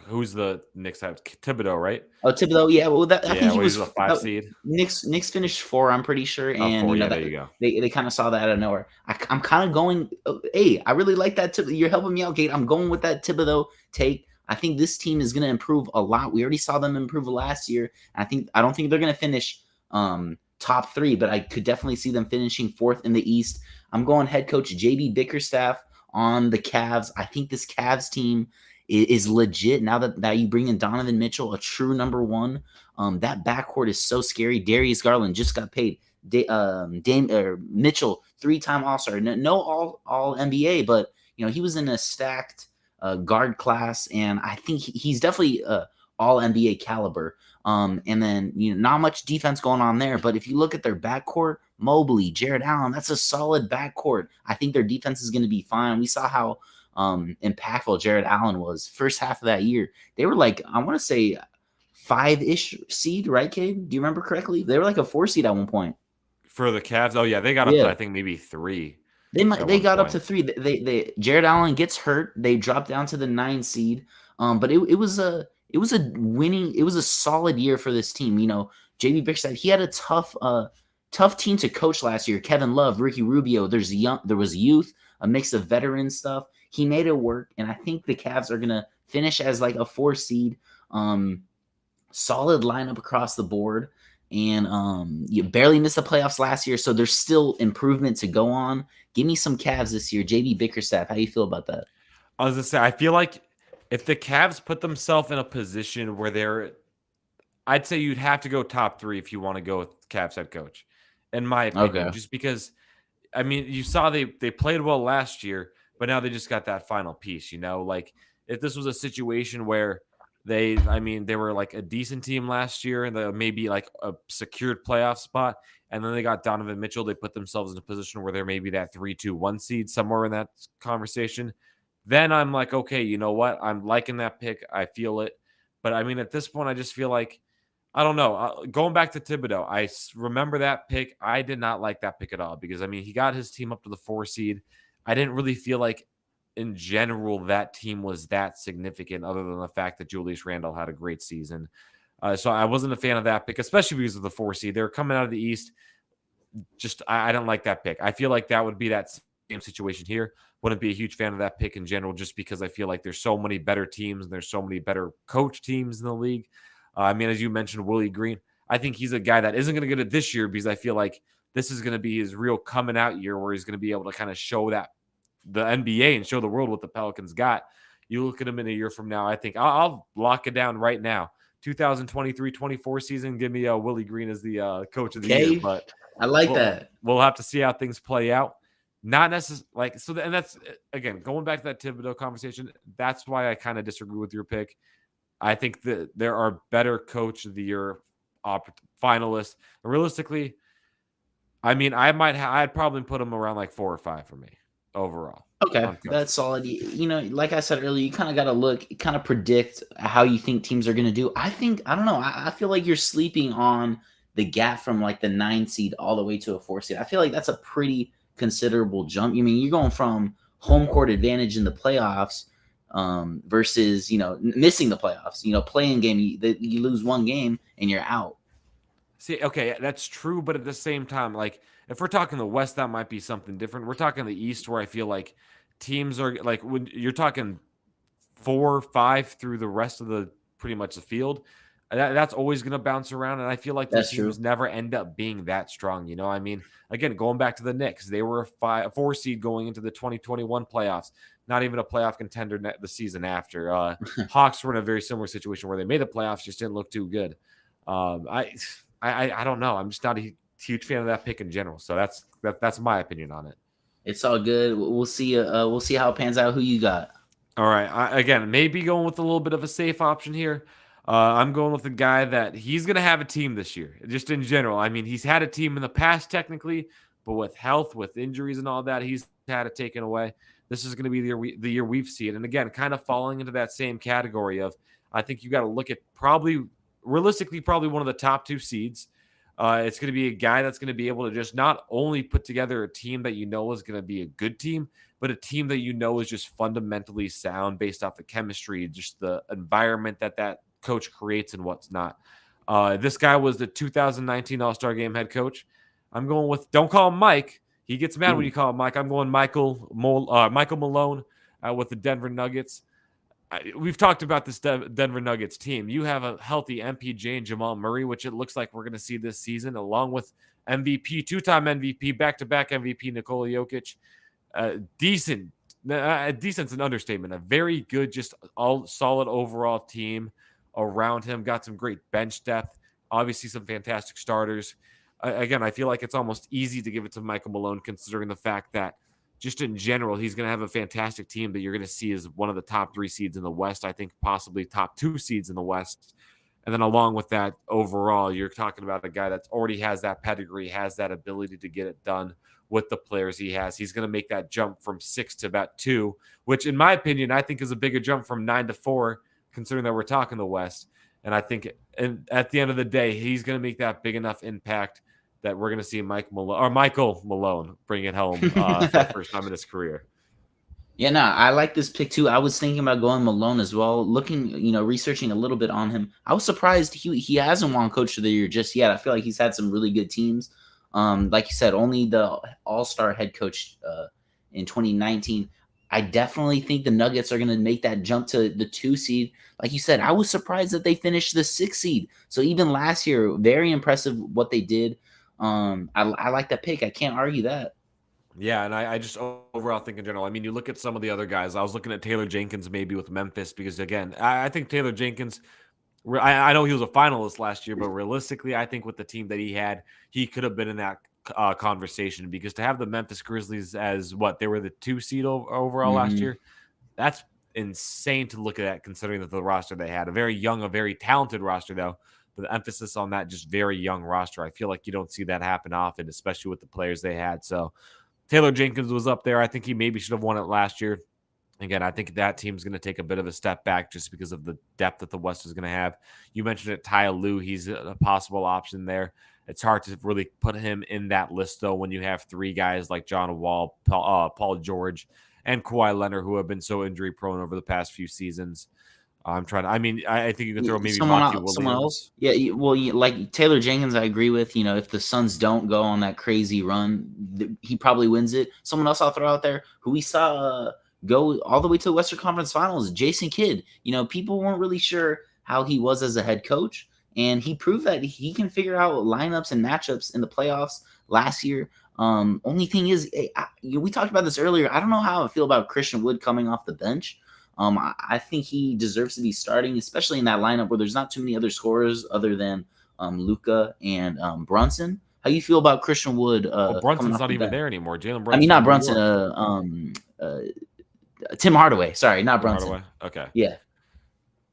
who's the Knicks have Thibodeau, right? Thibodeau, yeah. Well, I think Yeah, he well, he's was a 5 seed. Knicks finished 4. I'm pretty sure, Oh, and 4. Yeah, there that you go. they kind of saw that out of nowhere. I'm kind of going. Hey, I really like that. You're helping me out, Kate. I'm going with that Thibodeau take. I think this team is going to improve a lot. We already saw them improve last year. I don't think they're going to finish top 3, but I could definitely see them finishing 4th in the East. I'm going head coach JB Bickerstaff on the Cavs. I think this Cavs team is legit now that you bring in Donovan Mitchell, a true number 1. That backcourt is so scary. Darius Garland just got paid. Mitchell, 3-time All-Star. No all NBA, but he was in a stacked guard class, and I think he's definitely all NBA caliber. And then not much defense going on there. But if you look at their backcourt, Mobley, Jared Allen, that's a solid backcourt. I think their defense is going to be fine. We saw how impactful Jared Allen was first half of that year. They were like, I want to say 5-ish seed, right, Cade? Do you remember correctly? They were like a 4 seed at one point. For the Cavs, oh yeah, they got up to Yeah. I think maybe 3 at They one got up point. to 3. They Jared Allen gets hurt. They dropped down to the 9 seed. But it was a solid year for this team. JB Bickerstaff, he had a tough team to coach last year. Kevin Love, Ricky Rubio. There was youth, a mix of veteran stuff. He made it work, and I think the Cavs are gonna finish as like a 4 seed. Solid lineup across the board, and you barely missed the playoffs last year, so there's still improvement to go on. Give me some Cavs this year. JB Bickerstaff, how do you feel about that? I was gonna say, I feel like if the Cavs put themselves in a position where I'd say you'd have to go top 3 if you want to go with Cavs head coach, in my opinion, Okay. just because. I mean, you saw they played well last year, but now they just got that final piece. Like if this was a situation where they were like a decent team last year and maybe like a secured playoff spot, and then they got Donovan Mitchell, they put themselves in a position where they're maybe that 3-2-1 seed somewhere in that conversation. Then I'm like, okay, you know what? I'm liking that pick. I feel it, but I mean, at this point, I just feel like I don't know. Going back to Thibodeau, remember that pick. I did not like that pick at all because, I mean, he got his team up to the 4 seed. I didn't really feel like, in general, that team was that significant other than the fact that Julius Randle had a great season. So I wasn't a fan of that pick, especially because of the 4 seed. They were coming out of the East. I don't like that pick. I feel like that would be that same situation here. Wouldn't be a huge fan of that pick in general just because I feel like there's so many better teams and there's so many better coach teams in the league. I mean, as you mentioned, Willie Green, I think he's a guy that isn't going to get it this year because I feel like this is going to be his real coming out year where he's going to be able to kind of show that the NBA and show the world what the Pelicans got. You look at him in a year from now, I think I'll lock it down right now. 2023-24 season, give me Willie Green as the coach of the year. But I like that. we'll have to see how things play out. Not necessarily like so, and that's again going back to that Thibodeau conversation. That's why I kind of disagree with your pick. I think that there are better coach of the year finalists. Realistically, I mean, I'd probably put them around like 4 or 5 for me overall. Okay, on that's coaches. solid. Like I said earlier, you kind of got to look, kind of predict how you think teams are going to do. I don't know. I feel like you're sleeping on the gap from like the 9 seed all the way to a 4 seed. I feel like that's a pretty considerable jump. You mean you're going from home court advantage in the playoffs versus, missing the playoffs, playing game, you lose one game and you're out. See, okay, that's true, but at the same time, like if we're talking the West, that might be something different. We're talking the East, where I feel like teams are like when you're talking 4, 5 through the rest of the pretty much the field. That's always going to bounce around, and I feel like those That's teams true. never end up being that strong. I mean, again, going back to the Knicks, they were a 4 seed going into the 2021 playoffs. Not even a playoff contender the season after. Hawks were in a very similar situation where they made the playoffs, just didn't look too good. Um, I, I don't know. I'm just not a huge fan of that pick in general. So that's my opinion on it. It's all good. We'll see. We'll see how it pans out. Who you got? All right. Again, maybe going with a little bit of a safe option here. I'm going with a guy that he's going to have a team this year, just in general. I mean, he's had a team in the past, technically, but with health, with injuries, and all that, he's had it taken away. This is going to be the year we've seen it. And again, kind of falling into that same category of, I think you got to look at realistically, probably one of the top 2 seeds. It's going to be a guy that's going to be able to just not only put together a team that is going to be a good team, but a team that is just fundamentally sound based off the chemistry, just the environment that coach creates and what's not. This guy was the 2019 All-Star Game head coach. I'm going with, don't call him Mike. He gets mad when you call him Mike. I'm going Michael Malone with the Denver Nuggets. We've talked about this Denver Nuggets team. You have a healthy MPJ and Jamal Murray, which it looks like we're going to see this season, along with MVP, 2-time MVP, back-to-back MVP Nikola Jokic. Decent's an understatement. A very good, just all solid overall team around him. Got some great bench depth. Obviously, some fantastic starters. Again, I feel like it's almost easy to give it to Michael Malone, considering the fact that just in general, he's going to have a fantastic team that you're going to see as one of the top 3 seeds in the West. I think possibly top 2 seeds in the West. And then along with that, overall, you're talking about a guy that already has that pedigree, has that ability to get it done with the players he has. He's going to make that jump from 6 to about 2, which in my opinion, I think is a bigger jump from 9 to 4, considering that we're talking the West. And I think at the end of the day, he's going to make that big enough impact that we're going to see Michael Malone bring it home for the first time in his career. Yeah, no, I like this pick too. I was thinking about going Malone as well. Looking, researching a little bit on him. I was surprised he hasn't won Coach of the Year just yet. I feel like he's had some really good teams. Like you said, only the All-Star head coach in 2019. I definitely think the Nuggets are going to make that jump to the 2 seed. Like you said, I was surprised that they finished the 6 seed. So even last year, very impressive what they did. I like that pick. I can't argue that. Yeah, and I just overall think in general. I mean, you look at some of the other guys. I was looking at Taylor Jenkins maybe with Memphis because, again, I think Taylor Jenkins, I know he was a finalist last year, but realistically, I think with the team that he had, he could have been in that conversation because to have the Memphis Grizzlies as they were the 2 seed overall last Mm-hmm. year, that's insane to look at considering that the roster they had. A very young, a very talented roster, though. But the emphasis on that just very young roster. I feel like you don't see that happen often, especially with the players they had. So Taylor Jenkins was up there. I think he maybe should have won it last year. Again, I think that team's going to take a bit of a step back just because of the depth that the West is going to have. You mentioned it, Ty Lue. He's a possible option there. It's hard to really put him in that list, though, when you have 3 guys like John Wall, Paul George, and Kawhi Leonard, who have been so injury-prone over the past few seasons. I think you can throw maybe Monty Someone Williams. else. Yeah, well, like Taylor Jenkins, I agree with. If the Suns don't go on that crazy run, he probably wins it. Someone else I'll throw out there who we saw go all the way to the Western Conference Finals, Jason Kidd. People weren't really sure how he was as a head coach, and he proved that he can figure out lineups and matchups in the playoffs last year. Only thing is, we talked about this earlier. I don't know how I feel about Christian Wood coming off the bench. I think he deserves to be starting, especially in that lineup where there's not too many other scorers other than Luka and Brunson. How you feel about Christian Wood Well, coming Brunson's off not the even bench? there anymore. Jalen I mean, Brunson's not in New Brunson. York. Tim Hardaway. Sorry, not Tim Brunson. Hardaway? Okay. Yeah.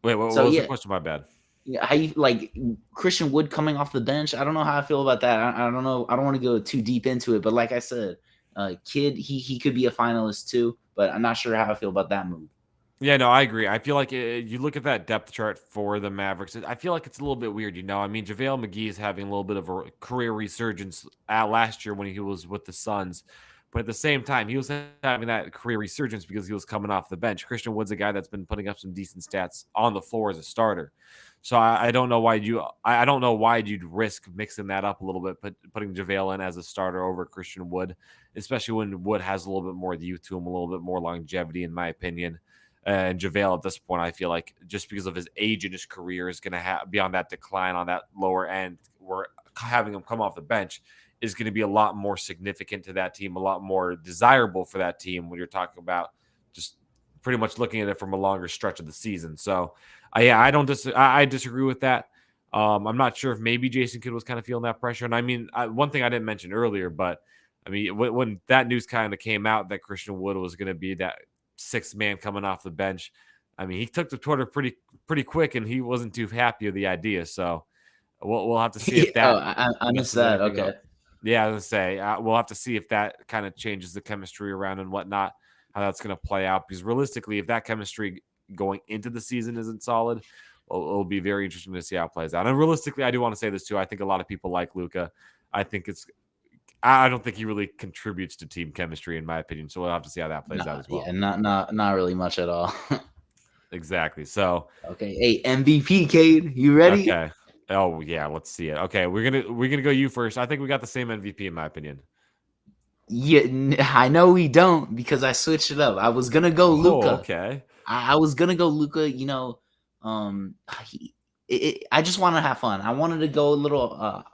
Wait, what So was the yeah, question? My bad. yeah. How you like Christian Wood coming off the bench? I don't know how I feel about that. I don't know. I don't want to go too deep into it, but like I said, Kid, he could be a finalist too. but I'm not sure how I feel about that move. Yeah, no, I agree. I feel like you look at that depth chart for the Mavericks. I feel like it's a little bit weird. I mean, JaVale McGee is having a little bit of a career resurgence last year when he was with the Suns, but at the same time, he was having that career resurgence because he was coming off the bench. Christian Wood's a guy that's been putting up some decent stats on the floor as a starter. So I don't know why I don't know why you'd risk mixing that up a little bit, putting JaVale in as a starter over Christian Wood, especially when Wood has a little bit more youth to him, a little bit more longevity, in my opinion. And JaVale at this point, I feel like just because of his age in his career is going to be on that decline on that lower end, where having him come off the bench is going to be a lot more significant to that team, a lot more desirable for that team when you're talking about just pretty much looking at it from a longer stretch of the season. So, yeah, I disagree with that. I'm not sure if maybe Jason Kidd was kind of feeling that pressure. And I mean, one thing I didn't mention earlier, but I mean, when that news kind of came out that Christian Wood was going to be that sixth man coming off the bench, I mean, he took to Twitter pretty quick, and he wasn't too happy with the idea. So we'll have to see if Oh, that I missed messes that. anything Okay. up. Yeah, I was gonna say we'll have to see if that kind of changes the chemistry around and whatnot, how that's going to play out. Because realistically, if that chemistry going into the season isn't solid, it'll be very interesting to see how it plays out. And realistically, I do want to say this too. I think a lot of people like Luka. I think I don't think he really contributes to team chemistry, in my opinion. So we'll have to see how that plays out Nah, as yeah, well. not really much at all. Exactly. So, Okay. Hey, MVP, Cade, you ready? okay. Oh yeah, let's see it. Okay, we're gonna go you first. I think we got the same MVP in my opinion. Yeah, I know we don't because I switched it up. I was gonna go Oh, Luca. okay. I was gonna go Luca. He, I just want to have fun. I wanted to go a little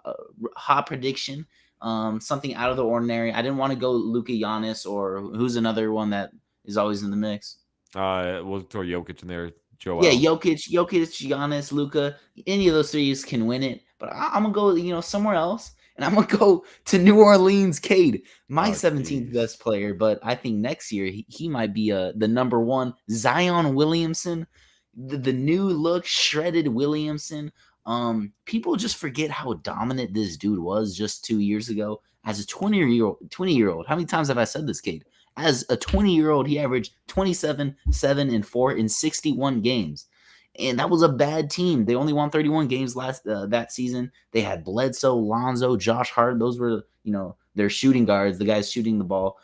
hot prediction, something out of the ordinary. I didn't want to go Luca Giannis or who's another one that is always in the mix. We'll throw Jokic in there. Yeah, Joel. Jokic, Giannis, Luca. Any of those three can win it. But I'm gonna go, somewhere else, and I'm gonna go to New Orleans. Cade, my Oh, 17th jeez. best player, but I think next year he might be the number one. Zion Williamson, the new look, shredded Williamson. People just forget how dominant this dude was just 2 years ago as a 20-year-old. 20-year-old. How many times have I said this, Cade? As a 20-year-old, he averaged 27, 7, and 4 in 61 games. And that was a bad team. They only won 31 games that season. They had Bledsoe, Lonzo, Josh Hart. Those were, their shooting guards, the guys shooting the ball.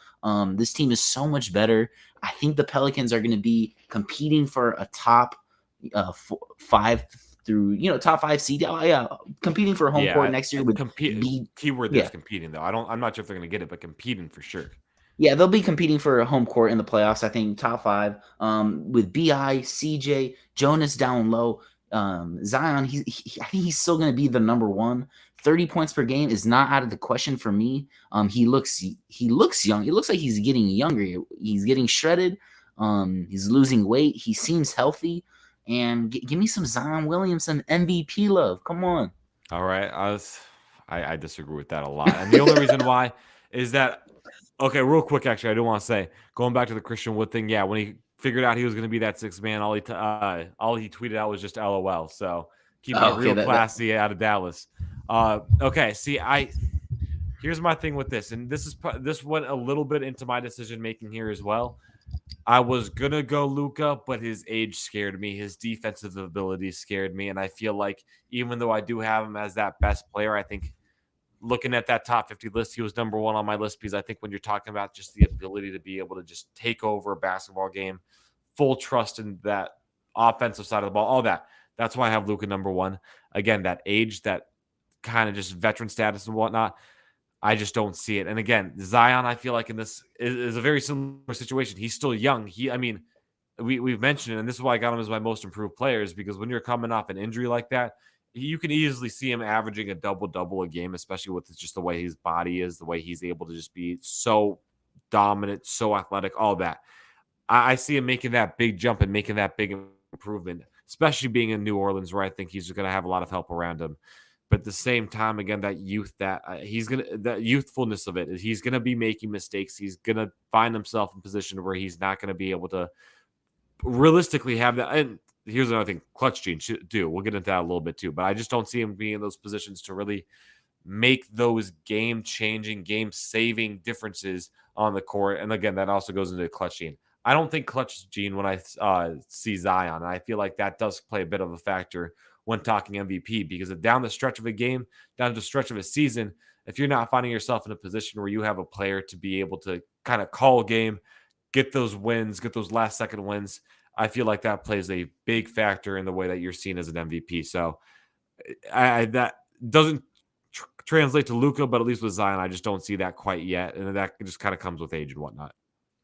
This team is so much better. I think the Pelicans are going to be competing for a top 5 through, top 5 seed. Oh, yeah, competing for home court Yeah, next year would compete. be, Keyword there's yeah. competing though. I'm not sure if they're gonna get it, but competing for sure. Yeah, they'll be competing for a home court in the playoffs. I think top 5 with Bi, CJ, Jonas down low. Zion, I think he's still going to be the number one. 30 points per game is not out of the question for me. He looks young. It looks like he's getting younger. He's getting shredded. He's losing weight. He seems healthy. And give me some Zion Williamson MVP love. Come on. All right, I disagree with that a lot, and the only reason why is that okay, real quick. Actually, I do want to say going back to the Christian Wood thing. Yeah, when he figured out he was going to be that sixth man, all he tweeted out was just LOL. So keeping it Oh, okay, real classy out of Dallas. Okay, see, here's my thing with this, and this went a little bit into my decision making here as well. I was gonna go Luca, but his age scared me. His defensive ability scared me, and I feel like even though I do have him as that best player, I think looking at that top 50 list, he was number one on my list because I think when you're talking about just the ability to be able to just take over a basketball game, full trust in that offensive side of the ball, all that. That's why I have Luca number one. Again, that age, that kind of just veteran status and whatnot. I just don't see it. And again, Zion, I feel like in this is a very similar situation. He's still young. I mean, we've mentioned it, and this is why I got him as my most improved players because when you're coming off an injury like that, you can easily see him averaging a double a game, especially with just the way his body is, the way he's able to just be so dominant, so athletic, all that. I see him making that big jump and making that big improvement, especially being in New Orleans, where I think he's going to have a lot of help around him. But at the same time, again, that youth, that youthfulness of it, he's gonna be making mistakes. He's gonna find himself in position where he's not gonna be able to realistically have that. And here's another thing: clutch gene should do. We'll get into that a little bit too. But I just don't see him being in those positions to really make those game-changing, game-saving differences on the court. And again, that also goes into clutch gene. I don't think clutch gene when I see Zion. I feel like that does play a bit of a factor when talking MVP because if down the stretch of a game, down the stretch of a season, if you're not finding yourself in a position where you have a player to be able to kind of call a game, get those wins, get those last second wins, I feel like that plays a big factor in the way that you're seen as an MVP. So that doesn't translate to Luca, but at least with Zion, I just don't see that quite yet, and that just kind of comes with age and whatnot.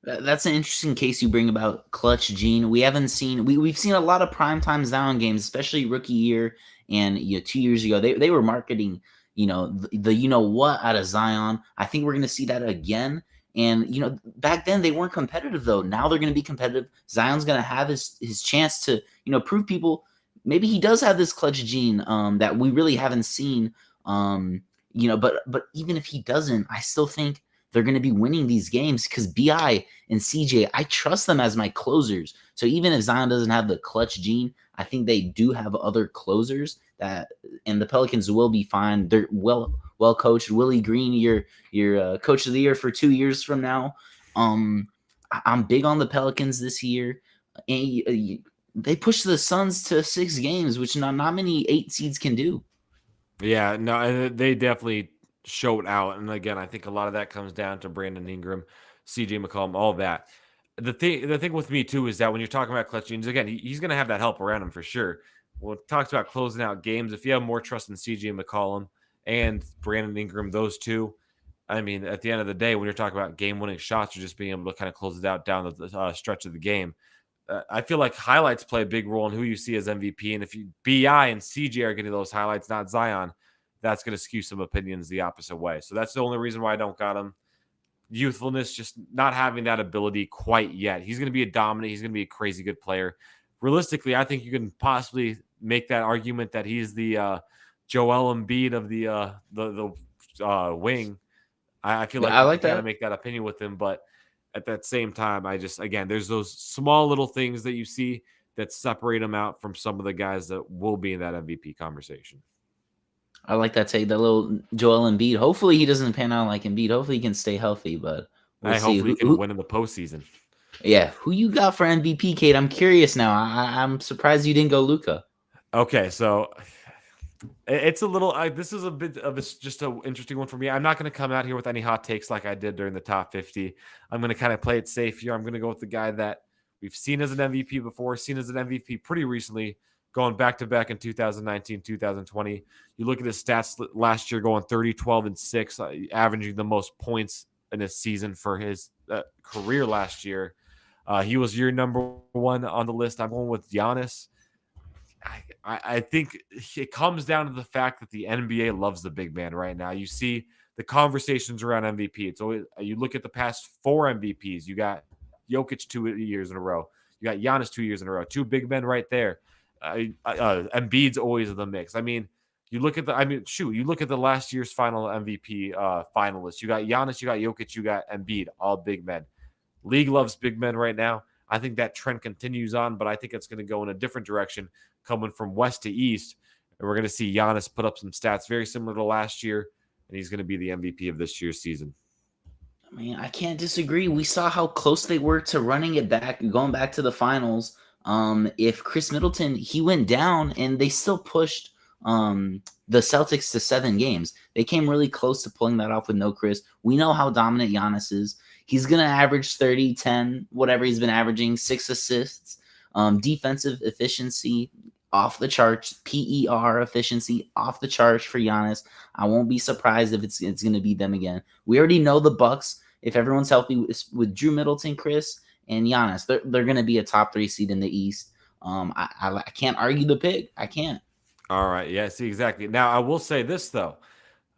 That's an interesting case you bring about clutch gene. We haven't seen we've seen a lot of primetime Zion games, especially rookie year and 2 years ago. They were marketing the what out of Zion. I think we're going to see that again. And back then they weren't competitive though. Now they're going to be competitive. Zion's going to have his chance to prove people maybe he does have this clutch gene that we really haven't seen. But even if he doesn't, I still think they're going to be winning these games because BI and CJ, I trust them as my closers. So even if Zion doesn't have the clutch gene, I think they do have other closers and the Pelicans will be fine. They're well coached. Willie Green, your coach of the year for 2 years from now. I'm big on the Pelicans this year. And they pushed the Suns to 6 games, which not many 8 seeds can do. Yeah, no, they definitely showed out, and again, I think a lot of that comes down to Brandon Ingram, CJ McCollum, all that. The thing with me too is that when you're talking about clutch genes, again, he's going to have that help around him for sure. When it talks about closing out games, if you have more trust in CJ McCollum and Brandon Ingram, those two, I mean, at the end of the day, when you're talking about game-winning shots or just being able to kind of close it out down the stretch of the game, I feel like highlights play a big role in who you see as MVP. And if BI and CJ are getting those highlights, not Zion, that's going to skew some opinions the opposite way. So that's the only reason why I don't got him. Youthfulness, just not having that ability quite yet. He's going to be a dominant. He's going to be a crazy good player. Realistically, I think you can possibly make that argument that he's the Joel Embiid of the wing. I feel Yeah, like I you like can kind of that. make that opinion with him, but at that same time, again, there's those small little things that you see that separate him out from some of the guys that will be in that MVP conversation. I like that take, that little Joel Embiid. Hopefully he doesn't pan out like Embiid. Hopefully he can stay healthy, but we'll I see. hopefully can win in the postseason. Yeah, who you got for MVP, Kate? I'm curious now. I'm surprised you didn't go Luca. Okay, so it's a little. This is a bit of just an interesting one for me. I'm not going to come out here with any hot takes like I did during the top 50. I'm going to kind of play it safe here. I'm going to go with the guy that we've seen as an MVP before, seen as an MVP pretty recently, going back to back in 2019, 2020. You look at his stats last year, going 30, 12, and 6, averaging the most points in a season for his career last year. He was your number one on the list. I'm going with Giannis. I think it comes down to the fact that the NBA loves the big man right now. You see the conversations around MVP. It's always you look at the past 4 MVPs. You got Jokic 2 years in a row. You got Giannis 2 years in a row. 2 big men right there. Embiid's always in the mix. I mean, you look at you look at the last year's final MVP finalists. You got Giannis, you got Jokic, you got Embiid, all big men. League loves big men right now. I think that trend continues on, but I think it's going to go in a different direction coming from west to east. And we're going to see Giannis put up some stats very similar to last year, and he's going to be the MVP of this year's season. I mean, I can't disagree. We saw how close they were to running it back, going back to the finals. If Chris Middleton, he went down and they still pushed the Celtics to 7 games. They came really close to pulling that off with no Chris. We know how dominant Giannis is. He's going to average 30, 10, whatever he's been averaging, 6 assists. Defensive efficiency off the charts, PER efficiency off the charts for Giannis. I won't be surprised if it's going to be them again. We already know the Bucks. If everyone's healthy with Drew Middleton, Chris, and Giannis, they're going to be a top 3 seed in the East. I can't argue the pick. I can't. All right. Yeah, see, exactly. Now, I will say this, though.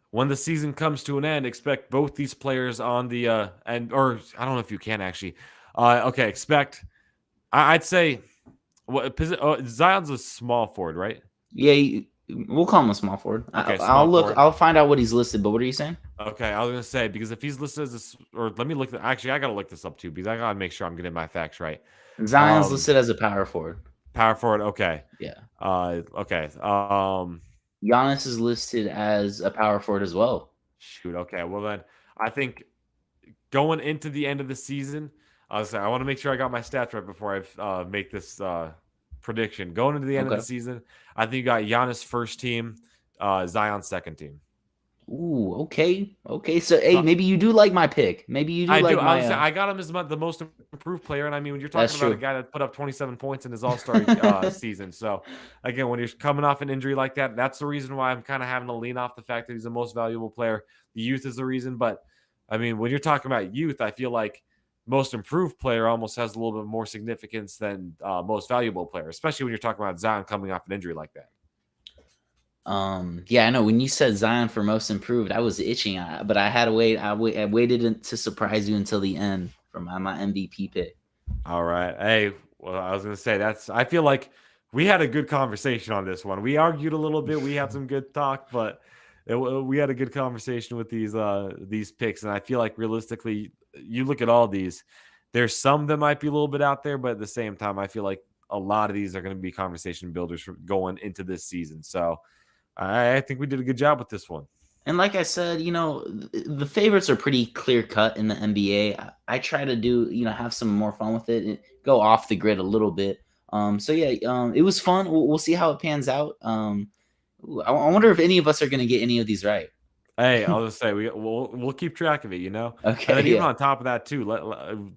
When the season comes to an end, expect both these players on the or I don't know if you can actually. Okay, expect. I'd say Zion's a small forward, right? Yeah, we'll call him a small forward. Okay, I'll small look. forward. I'll find out what he's listed. But what are you saying? Okay, I was gonna say because if he's listed as this, or let me look. Actually, I gotta look this up too because I gotta make sure I'm getting my facts right. Zion's listed as a power forward. Power forward. Okay. Yeah. Okay. Giannis is listed as a power forward as well. Shoot. Okay. Well then, I think going into the end of the season, I want to make sure I got my stats right before I make this prediction. Going into the end of the Okay. season, I think you got Giannis first team, Zion second team. Ooh, okay. Okay. So hey, So maybe you do like my pick. Maybe you do I do. like I my was I got him as the most improved player, and I mean when you're that's talking about a true. guy that put up 27 points in his All Star season, so again when you're coming off an injury like that, that's the reason why I'm kind of having to lean off the fact that he's the most valuable player. The youth is the reason, but I mean when you're talking about youth, I feel like most improved player almost has a little bit more significance than most valuable player, especially when you're talking about Zion coming off an injury like that. Yeah, I know when you said Zion for most improved, I was itching, but I had to wait. I waited to surprise you until the end for my MVP pick. All right. Hey, well, I was gonna say I feel like we had a good conversation on this one. We argued a little bit. We had some good talk, but we had a good conversation with these picks, and I feel like realistically, you look at all these. There's some that might be a little bit out there, but at the same time, I feel like a lot of these are going to be conversation builders for going into this season. So I think we did a good job with this one. And like I said, the favorites are pretty clear cut in the NBA. I try to do, have some more fun with it and go off the grid a little bit. So yeah, it was fun. We'll see how it pans out. I wonder if any of us are going to get any of these right. Hey, I'll just say we'll keep track of it, and Okay, then even yeah. on top of that too.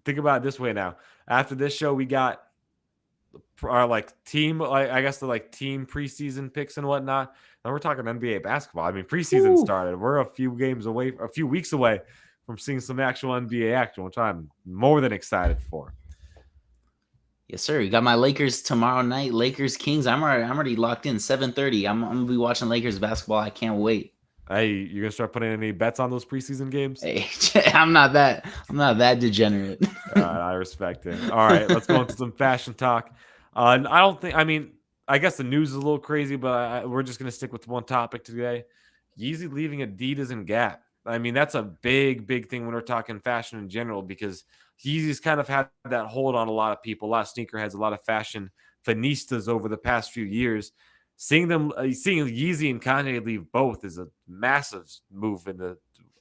Think about it this way now. After this show, we got our team, I guess the team preseason picks and whatnot. Now we're talking NBA basketball. I mean, preseason Ooh. started. We're a few weeks away from seeing some actual NBA action, which I'm more than excited for. Yes, sir. You got my Lakers tomorrow night. Lakers Kings. I'm already locked in. 7:30. I'm gonna be watching Lakers basketball. I can't wait. Hey, you gonna start putting any bets on those preseason games? Hey, I'm not that degenerate. I respect it. All right, let's go into some fashion talk. I don't think. I mean, I guess the news is a little crazy, but we're just gonna stick with one topic today. Yeezy leaving Adidas and Gap. I mean, that's a big, big thing when we're talking fashion in general because Yeezy's kind of had that hold on a lot of people, a lot of sneakerheads, a lot of fashion finistas over the past few years. Seeing Yeezy and Kanye leave both is a massive move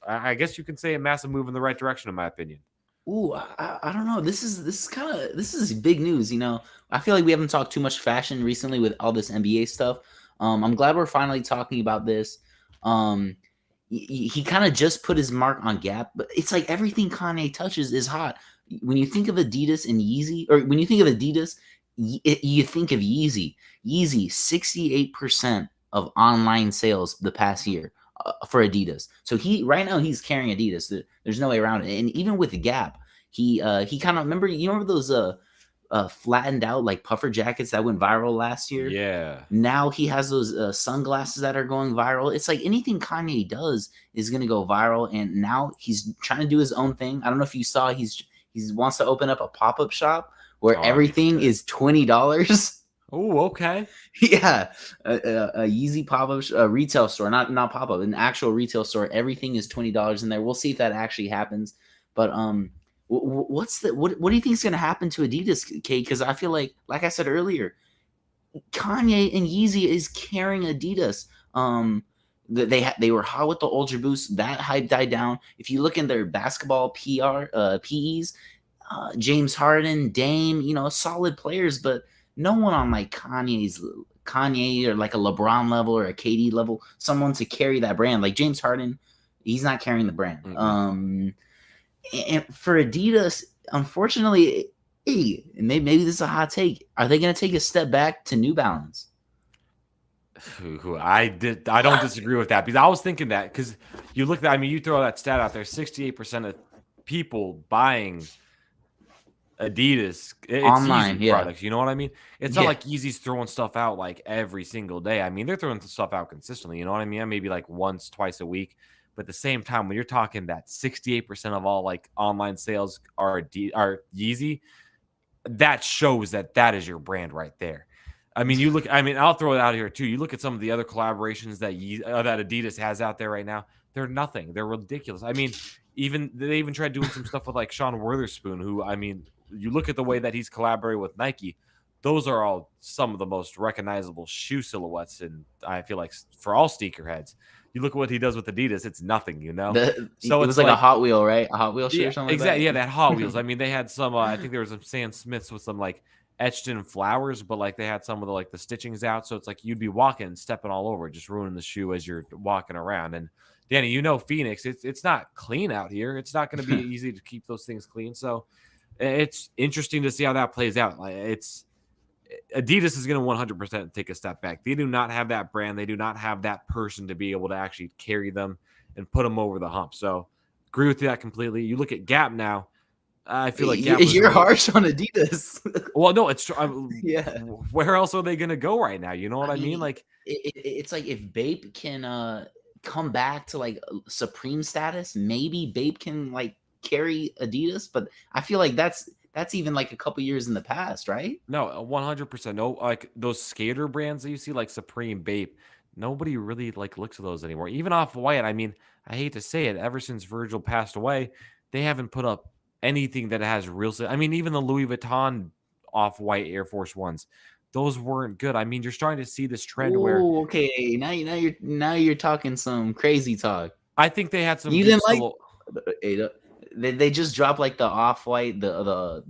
I guess you can say a massive move in the right direction, in my opinion. Ooh, I don't know. This is big news. I feel like we haven't talked too much fashion recently with all this NBA stuff. I'm glad we're finally talking about this. Um, he kind of just put his mark on Gap, but it's like everything Kanye touches is hot. When you think of Adidas and Yeezy, or when you think of Adidas, you think of Yeezy. Yeezy, 68% of online sales the past year for Adidas. So right now he's carrying Adidas. There's no way around it. And even with Gap, he kind of remember those flattened out like puffer jackets that went viral last year. Yeah. Now he has those sunglasses that are going viral. It's like anything Kanye does is gonna go viral, and now he's trying to do his own thing. I don't know if you saw he wants to open up a pop-up shop where Oh, everything is $20. Oh, okay. Yeah, a Yeezy pop-up retail store, not pop-up, an actual retail store. Everything is $20 in there. We'll see if that actually happens. But what do you think is going to happen to Adidas, Kate? Because I feel like I said earlier, Kanye and Yeezy is carrying Adidas. They were hot with the Ultra Boost. That hype died down. If you look in their basketball PEs, James Harden, Dame, solid players, but no one on like Kanye or like a LeBron level or a KD level, someone to carry that brand. Like James Harden, he's not carrying the brand. And for Adidas, unfortunately, hey, maybe this is a hot take. Are they going to take a step back to New Balance? I don't disagree with that because I was thinking that because you look at, I mean, you throw that stat out there, 68% of people buying Adidas, it's Online, Yeezy yeah. products. You know what I mean? It's not like Yeezy's throwing stuff out like every single day. I mean, they're throwing stuff out consistently. You know what I mean? Maybe like once, twice a week. But at the same time, when you're talking that 68% of all like online sales are Yeezy, that shows that is your brand right there. I mean, I'll throw it out here too. You look at some of the other collaborations that that Adidas has out there right now. They're nothing. They're ridiculous. I mean, they even tried doing some stuff with like Sean Witherspoon, who I mean, you look at the way that he's collaborating with Nike. Those are all some of the most recognizable shoe silhouettes, and I feel like for all sneakerheads. you look at what he does with Adidas, it's nothing, you know? So It it's was like a like, Hot Wheel, right? A Hot Wheel shoe yeah, or something like exactly. Yeah, that Hot Wheels. that? I mean, they had some. I think there was some Sam Smiths with some like etched in flowers, but like they had some of the like the stitchings out, so it's like you'd be walking and stepping all over, just ruining the shoe as you're walking around. And Danny, you know, Phoenix, it's not clean out here. It's not going to be easy to keep those things clean. So it's interesting to see how that plays out. Like it's Adidas is going to 100% take a step back. They do not have that brand. They do not have that person to be able to actually carry them and put them over the hump. So agree with that completely. You look at Gap now. I feel like Gap was You're really harsh on Adidas. well. No, it's Yeah. where else are they going to go right now? You know what I I mean? mean, Like it's like if Bape can come back to like supreme status, maybe Bape can like carry Adidas, but I feel like that's even like a couple years in the past, right? no, 100%. No, like those skater brands that you see, like Supreme, Bape. Nobody really like looks at those anymore. Even Off White. I mean, I hate to say it. Ever since Virgil passed away, they haven't put up anything that has real. I mean, even the Louis Vuitton Off White Air Force Ones, those weren't good. I mean, you're starting to see this trend where Oh, okay. Now you're talking some crazy talk. I think they had some You good didn't like solo. they just dropped like the off white the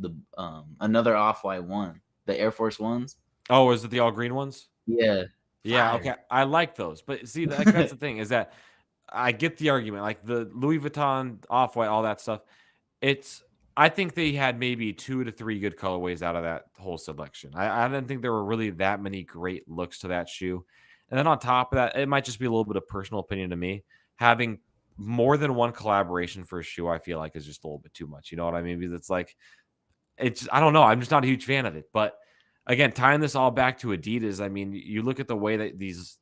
another off white one, the Air Force Ones. Oh, is it the all green ones? Yeah, Yeah, okay. fire. I like those. But see, like that's the thing is that I get the argument. Like the Louis Vuitton, Off White, all that stuff. It's I think they had maybe 2 to 3 good colorways out of that whole selection. I didn't think there were really that many great looks to that shoe. And then on top of that, it might just be a little bit of personal opinion to me. Having more than one collaboration for a shoe, I feel like is just a little bit too much. You know what I mean? Because it's like it's I don't know. I'm just not a huge fan of it. But again, tying this all back to Adidas, I mean, you look at the way that these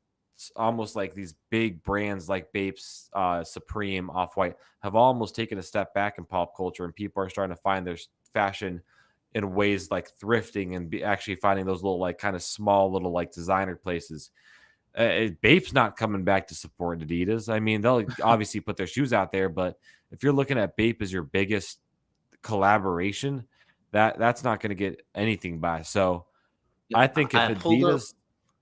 almost like these big brands like Bapes, Supreme, Off White have almost taken a step back in pop culture, and people are starting to find their fashion in ways like thrifting and actually finding those little like kind of small little like designer places. Bape's not coming back to support Adidas. I mean, they'll obviously put their shoes out there, but if you're looking at Bape as your biggest collaboration, that's not going to get anything by. So Yep. I think if I pulled up Adidas,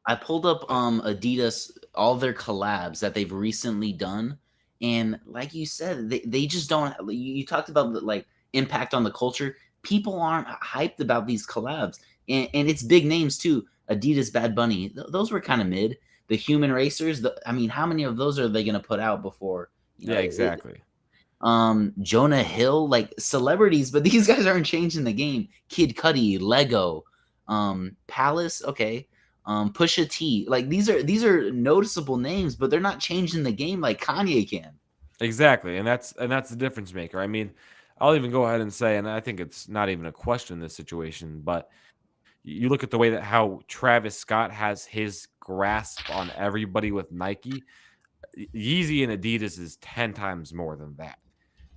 I pulled up Adidas, all their collabs that they've recently done, and like you said, they just don't. You talked about the like impact on the culture. People aren't hyped about these collabs, and it's big names too. Adidas, Bad Bunny, those were kind of mid. The Human Racers, I mean, how many of those are they going to put out before yeah, exactly. Jonah Hill, like celebrities, but these guys aren't changing the game. Kid Cudi, Lego, Palace, okay. Pusha T, like these are noticeable names, but they're not changing the game like Kanye can. Exactly, and that's the difference maker. I mean, I'll even go ahead and say, and I think it's not even a question in this situation, but you look at the way that how Travis Scott has his grasp on everybody with Nike, Yeezy and Adidas is 10 times more than that.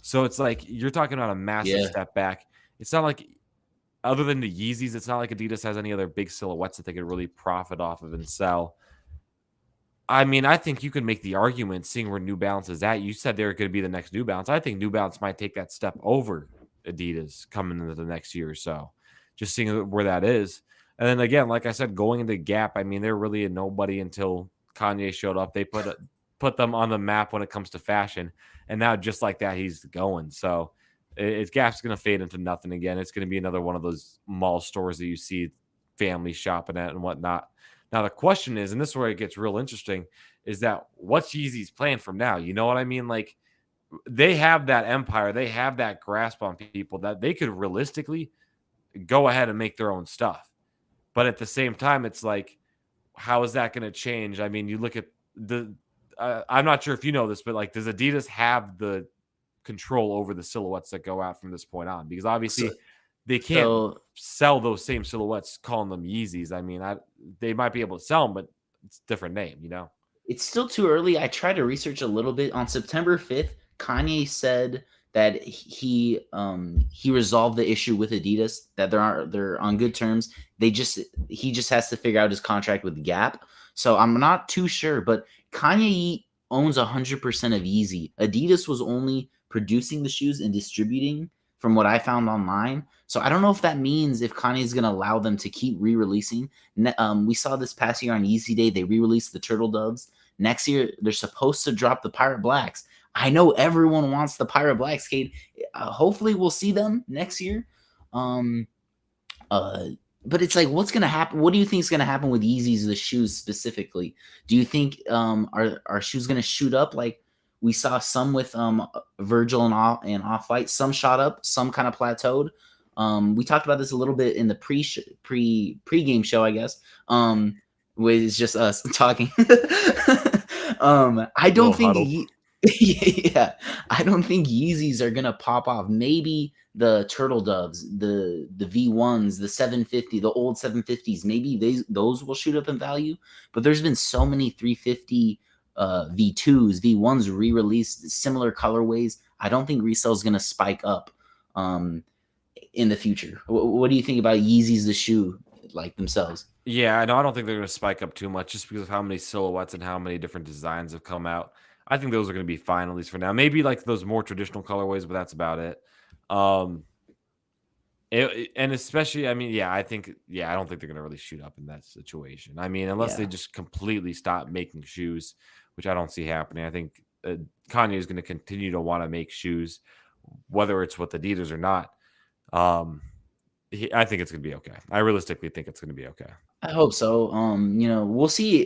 So it's like you're talking about a massive Yeah. step back. It's not like other than the Yeezys, it's not like Adidas has any other big silhouettes that they could really profit off of and sell. I mean, I think you could make the argument seeing where New Balance is at. You said they're going to be the next New Balance. I think New Balance might take that step over Adidas coming into the next year or so, just seeing where that is. And then again, like I said, going into Gap, I mean, they're really a nobody until Kanye showed up. They put them on the map when it comes to fashion, and now just like that, he's going. So Gap's going to fade into nothing again. It's going to be another one of those mall stores that you see families shopping at and whatnot. Now the question is, and this is where it gets real interesting, is that what's Yeezy's plan from now? You know what I mean? Like they have that empire, they have that grasp on people that they could realistically go ahead and make their own stuff. But at the same time, it's like, how is that going to change? I mean, you look at the, I'm not sure if you know this, but like, does Adidas have the control over the silhouettes that go out from this point on? Because So, obviously they can't so sell those same silhouettes calling them Yeezys. I mean, they might be able to sell them, but it's a different name, you know? it's still too early. I tried to research a little bit. On September 5th, Kanye said that he resolved the issue with Adidas, that they're on good terms. He just has to figure out his contract with Gap. So I'm not too sure, but Kanye owns 100% of Yeezy. Adidas was only producing the shoes and distributing from what I found online. So I don't know if that means if Kanye is going to allow them to keep re-releasing. We saw this past year on Yeezy Day, they re-released the Turtle Doves. Next year, they're supposed to drop the Pirate Blacks. I know everyone wants the Pirate Blacks, Kade. Hopefully, we'll see them next year. Um, uh, but it's like, what's gonna happen? What do you think is gonna happen with Yeezys, the shoes specifically? Do you think are shoes gonna shoot up like we saw some with Virgil and Off White? Some shot up, some kind of plateaued. We talked about this a little bit in the pre-game show, I guess. With it's just us talking. I don't think yeah, I don't think Yeezys are gonna pop off. Maybe the Turtle Doves, the V1s, the 750, the old 750s, maybe those will shoot up in value. But there's been so many 350 V2s, V1s re-released, similar colorways. I don't think resale is gonna spike up in the future. What do you think about Yeezys the shoe like themselves? Yeah, no, I don't think they're going to spike up too much just because of how many silhouettes and how many different designs have come out. I think those are going to be fine, at least for now. Maybe like those more traditional colorways, but that's about it. And especially, I mean, yeah, I don't think they're going to really shoot up in that situation. I mean, unless they just completely stop making shoes, which I don't see happening. I think Kanye is going to continue to want to make shoes, whether it's with Adidas or not. I think it's going to be okay. I realistically think it's going to be okay. I hope so. We'll see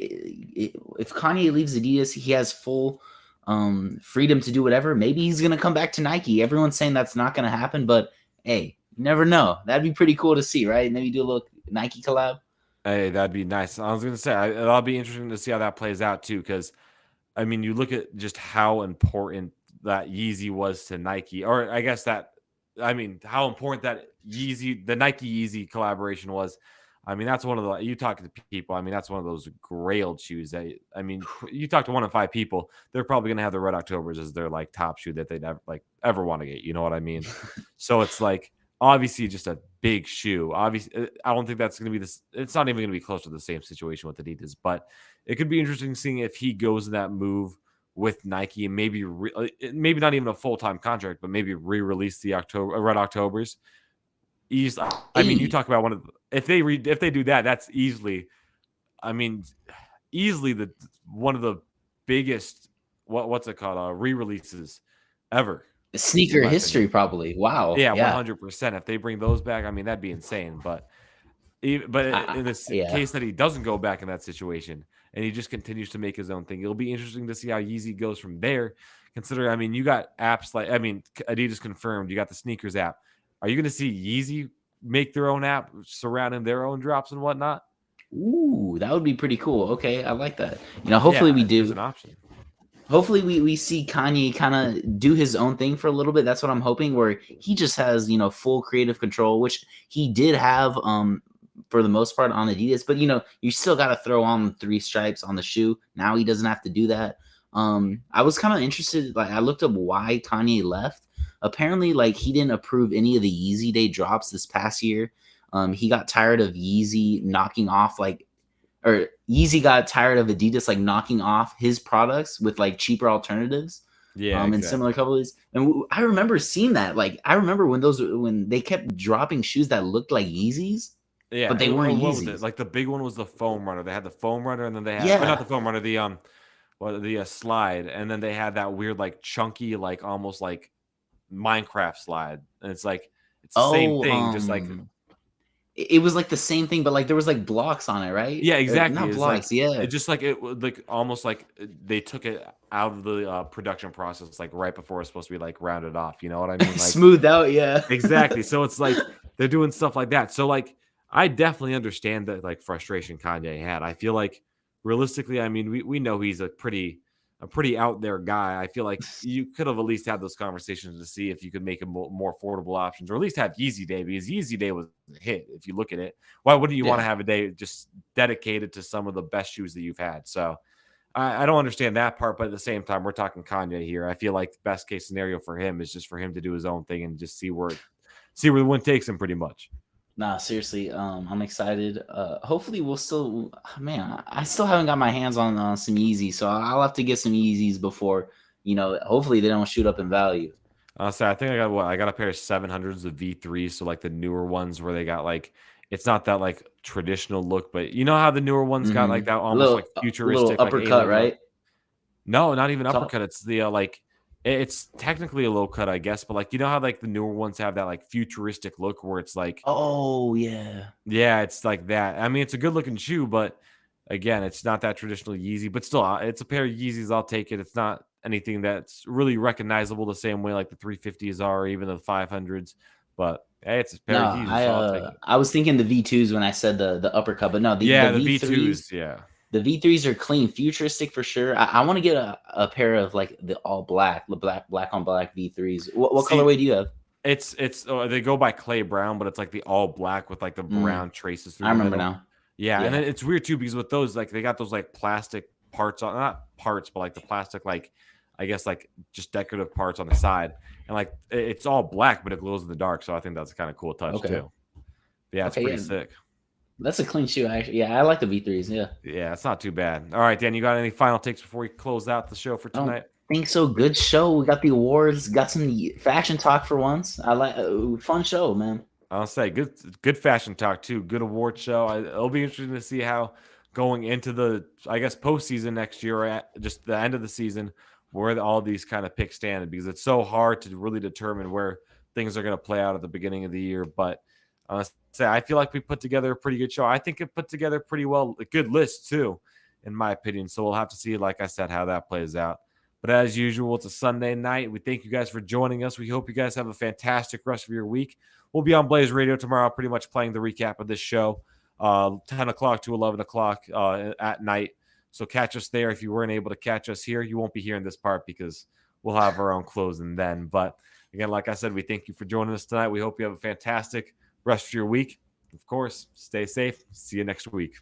if Kanye leaves Adidas, he has full freedom to do whatever. Maybe he's gonna come back to Nike. Everyone's saying that's not gonna happen, but hey, you never know. That'd be pretty cool to see, right? Maybe do a little Nike collab. Hey, that'd be nice. I was gonna say it'll be interesting to see how that plays out too, because I mean, you look at just how important that Yeezy was to Nike, or I guess how important that the Nike Yeezy collaboration was. I mean, that's one of the, you talk to people, I mean, that's one of those grailed shoes that, I mean, you talk to 1 in 5 people, they're probably going to have the Red Octobers as their like top shoe that they'd ever want to get. You know what I mean? So it's like, obviously just a big shoe. Obviously, I don't think that's going to be this. It's not even going to be close to the same situation with Adidas, but it could be interesting seeing if he goes in that move with Nike and maybe not even a full-time contract, but maybe re-release the Red Octobers. I mean, you talk about one of if they do that, that's easily, I mean, easily one of the biggest what's it called re-releases ever. Sneaker history, probably. Wow. Yeah, 100%. If they bring those back, I mean, that'd be insane. But in this case that he doesn't go back in that situation and he just continues to make his own thing, it'll be interesting to see how Yeezy goes from there. Considering, I mean, you got apps like, I mean, Adidas confirmed, you got the sneakers app. Are you going to see Yeezy make their own app surrounding their own drops and whatnot? Ooh, that would be pretty cool. Okay, I like that. Hopefully we do. There's an option. Hopefully we see Kanye kind of do his own thing for a little bit. That's what I'm hoping, where he just has, full creative control, which he did have for the most part on Adidas. But, you still got to throw on 3 stripes on the shoe. Now he doesn't have to do that. I was kind of interested. Like, I looked up why Kanye left. Apparently, like, he didn't approve any of the Yeezy Day drops this past year. He got tired of Yeezy knocking off, or Yeezy got tired of Adidas like knocking off his products with like cheaper alternatives. Yeah, and similar colorways. And I remember seeing that. Like, I remember when they kept dropping shoes that looked like Yeezys. Yeah, but they weren't Yeezys. Was it? Like, the big one was the foam runner. They had the foam runner, and then they had not the foam runner, the slide, and then they had that weird like chunky, like almost like Minecraft slide, and it's the same thing, just like it was like the same thing, but like there was like blocks on it, right? Yeah, exactly. Not blocks, yeah. It just it like almost like they took it out of the production process, like right before it's supposed to be like rounded off. You know what I mean? Like, smoothed out, yeah. Exactly. So it's like they're doing stuff like that. So like I definitely understand that like frustration Kanye had. I feel like realistically, I mean, we know he's a pretty out there guy. I feel like you could have at least had those conversations to see if you could make him more affordable options, or at least have Yeezy Day, because Yeezy Day was a hit. If you look at it, why wouldn't you want to have a day just dedicated to some of the best shoes that you've had? So I don't understand that part, but at the same time, we're talking Kanye here. I feel like the best case scenario for him is just for him to do his own thing and just see where the wind takes him, pretty much. Nah, seriously, I'm excited. Hopefully we'll still, man, I still haven't got my hands on some Yeezys, so I'll have to get some Yeezys before, hopefully they don't shoot up in value. So I think I got a pair of 700s of V3s, so like the newer ones where they got like, it's not that like traditional look, but you know how the newer ones got like that almost like futuristic little uppercut, like right? No, not even It's all. uppercut. It's the it's technically a low cut, I guess, but like you know how like the newer ones have that like futuristic look where it's like Oh yeah. yeah, it's like that. I mean, it's a good looking shoe, but again, it's not that traditional Yeezy. But still, it's a pair of Yeezys. I'll take it. It's not anything that's really recognizable the same way like the 350s are, or even the 500s. But hey, it's a pair No, of Yeezys, so I'll take it. I was thinking the V2s when I said the uppercut, but no, the Yeah, the V2s. V3s. Yeah. The V3s are clean, futuristic for sure. I want to get a pair of like the all black, the black on black V3s. What See, colorway do you have? it's they go by clay brown, but it's like the all black with like the Mm, brown traces through I the remember middle. now. Yeah, and Yeah. then it's weird too because with those, like they got those like plastic parts on, not parts, but like the plastic, like I guess like just decorative parts on the side, and like it's all black, but it glows in the dark. So I think that's a kind of cool touch Okay. too. But yeah, it's Okay. pretty Yeah. sick. That's a clean shoe. Actually, yeah, I like the V3s. Yeah. Yeah, it's not too bad. All right, Dan, you got any final takes before we close out the show for I don't tonight? think so. Good show. We got the awards. Got some fashion talk for once. I like fun show, man. I'll say good fashion talk too. Good award show. It'll be interesting to see how going into the I guess postseason next year, or at just the end of the season, where all these kind of picks stand because it's so hard to really determine where things are going to play out at the beginning of the year. But say I feel like we put together a pretty good show. I think it put together pretty well a good list too, in my opinion. So we'll have to see, like I said, how that plays out. But as usual, it's a Sunday night. We thank you guys for joining us. We hope you guys have a fantastic rest of your week. We'll be on Blaze Radio tomorrow, pretty much playing the recap of this show, 10 o'clock to 11 o'clock at night. So catch us there. If you weren't able to catch us here, you won't be hearing this part because we'll have our own closing then. But again, like I said, we thank you for joining us tonight. We hope you have a fantastic rest of your week. Of course, stay safe. See you next week.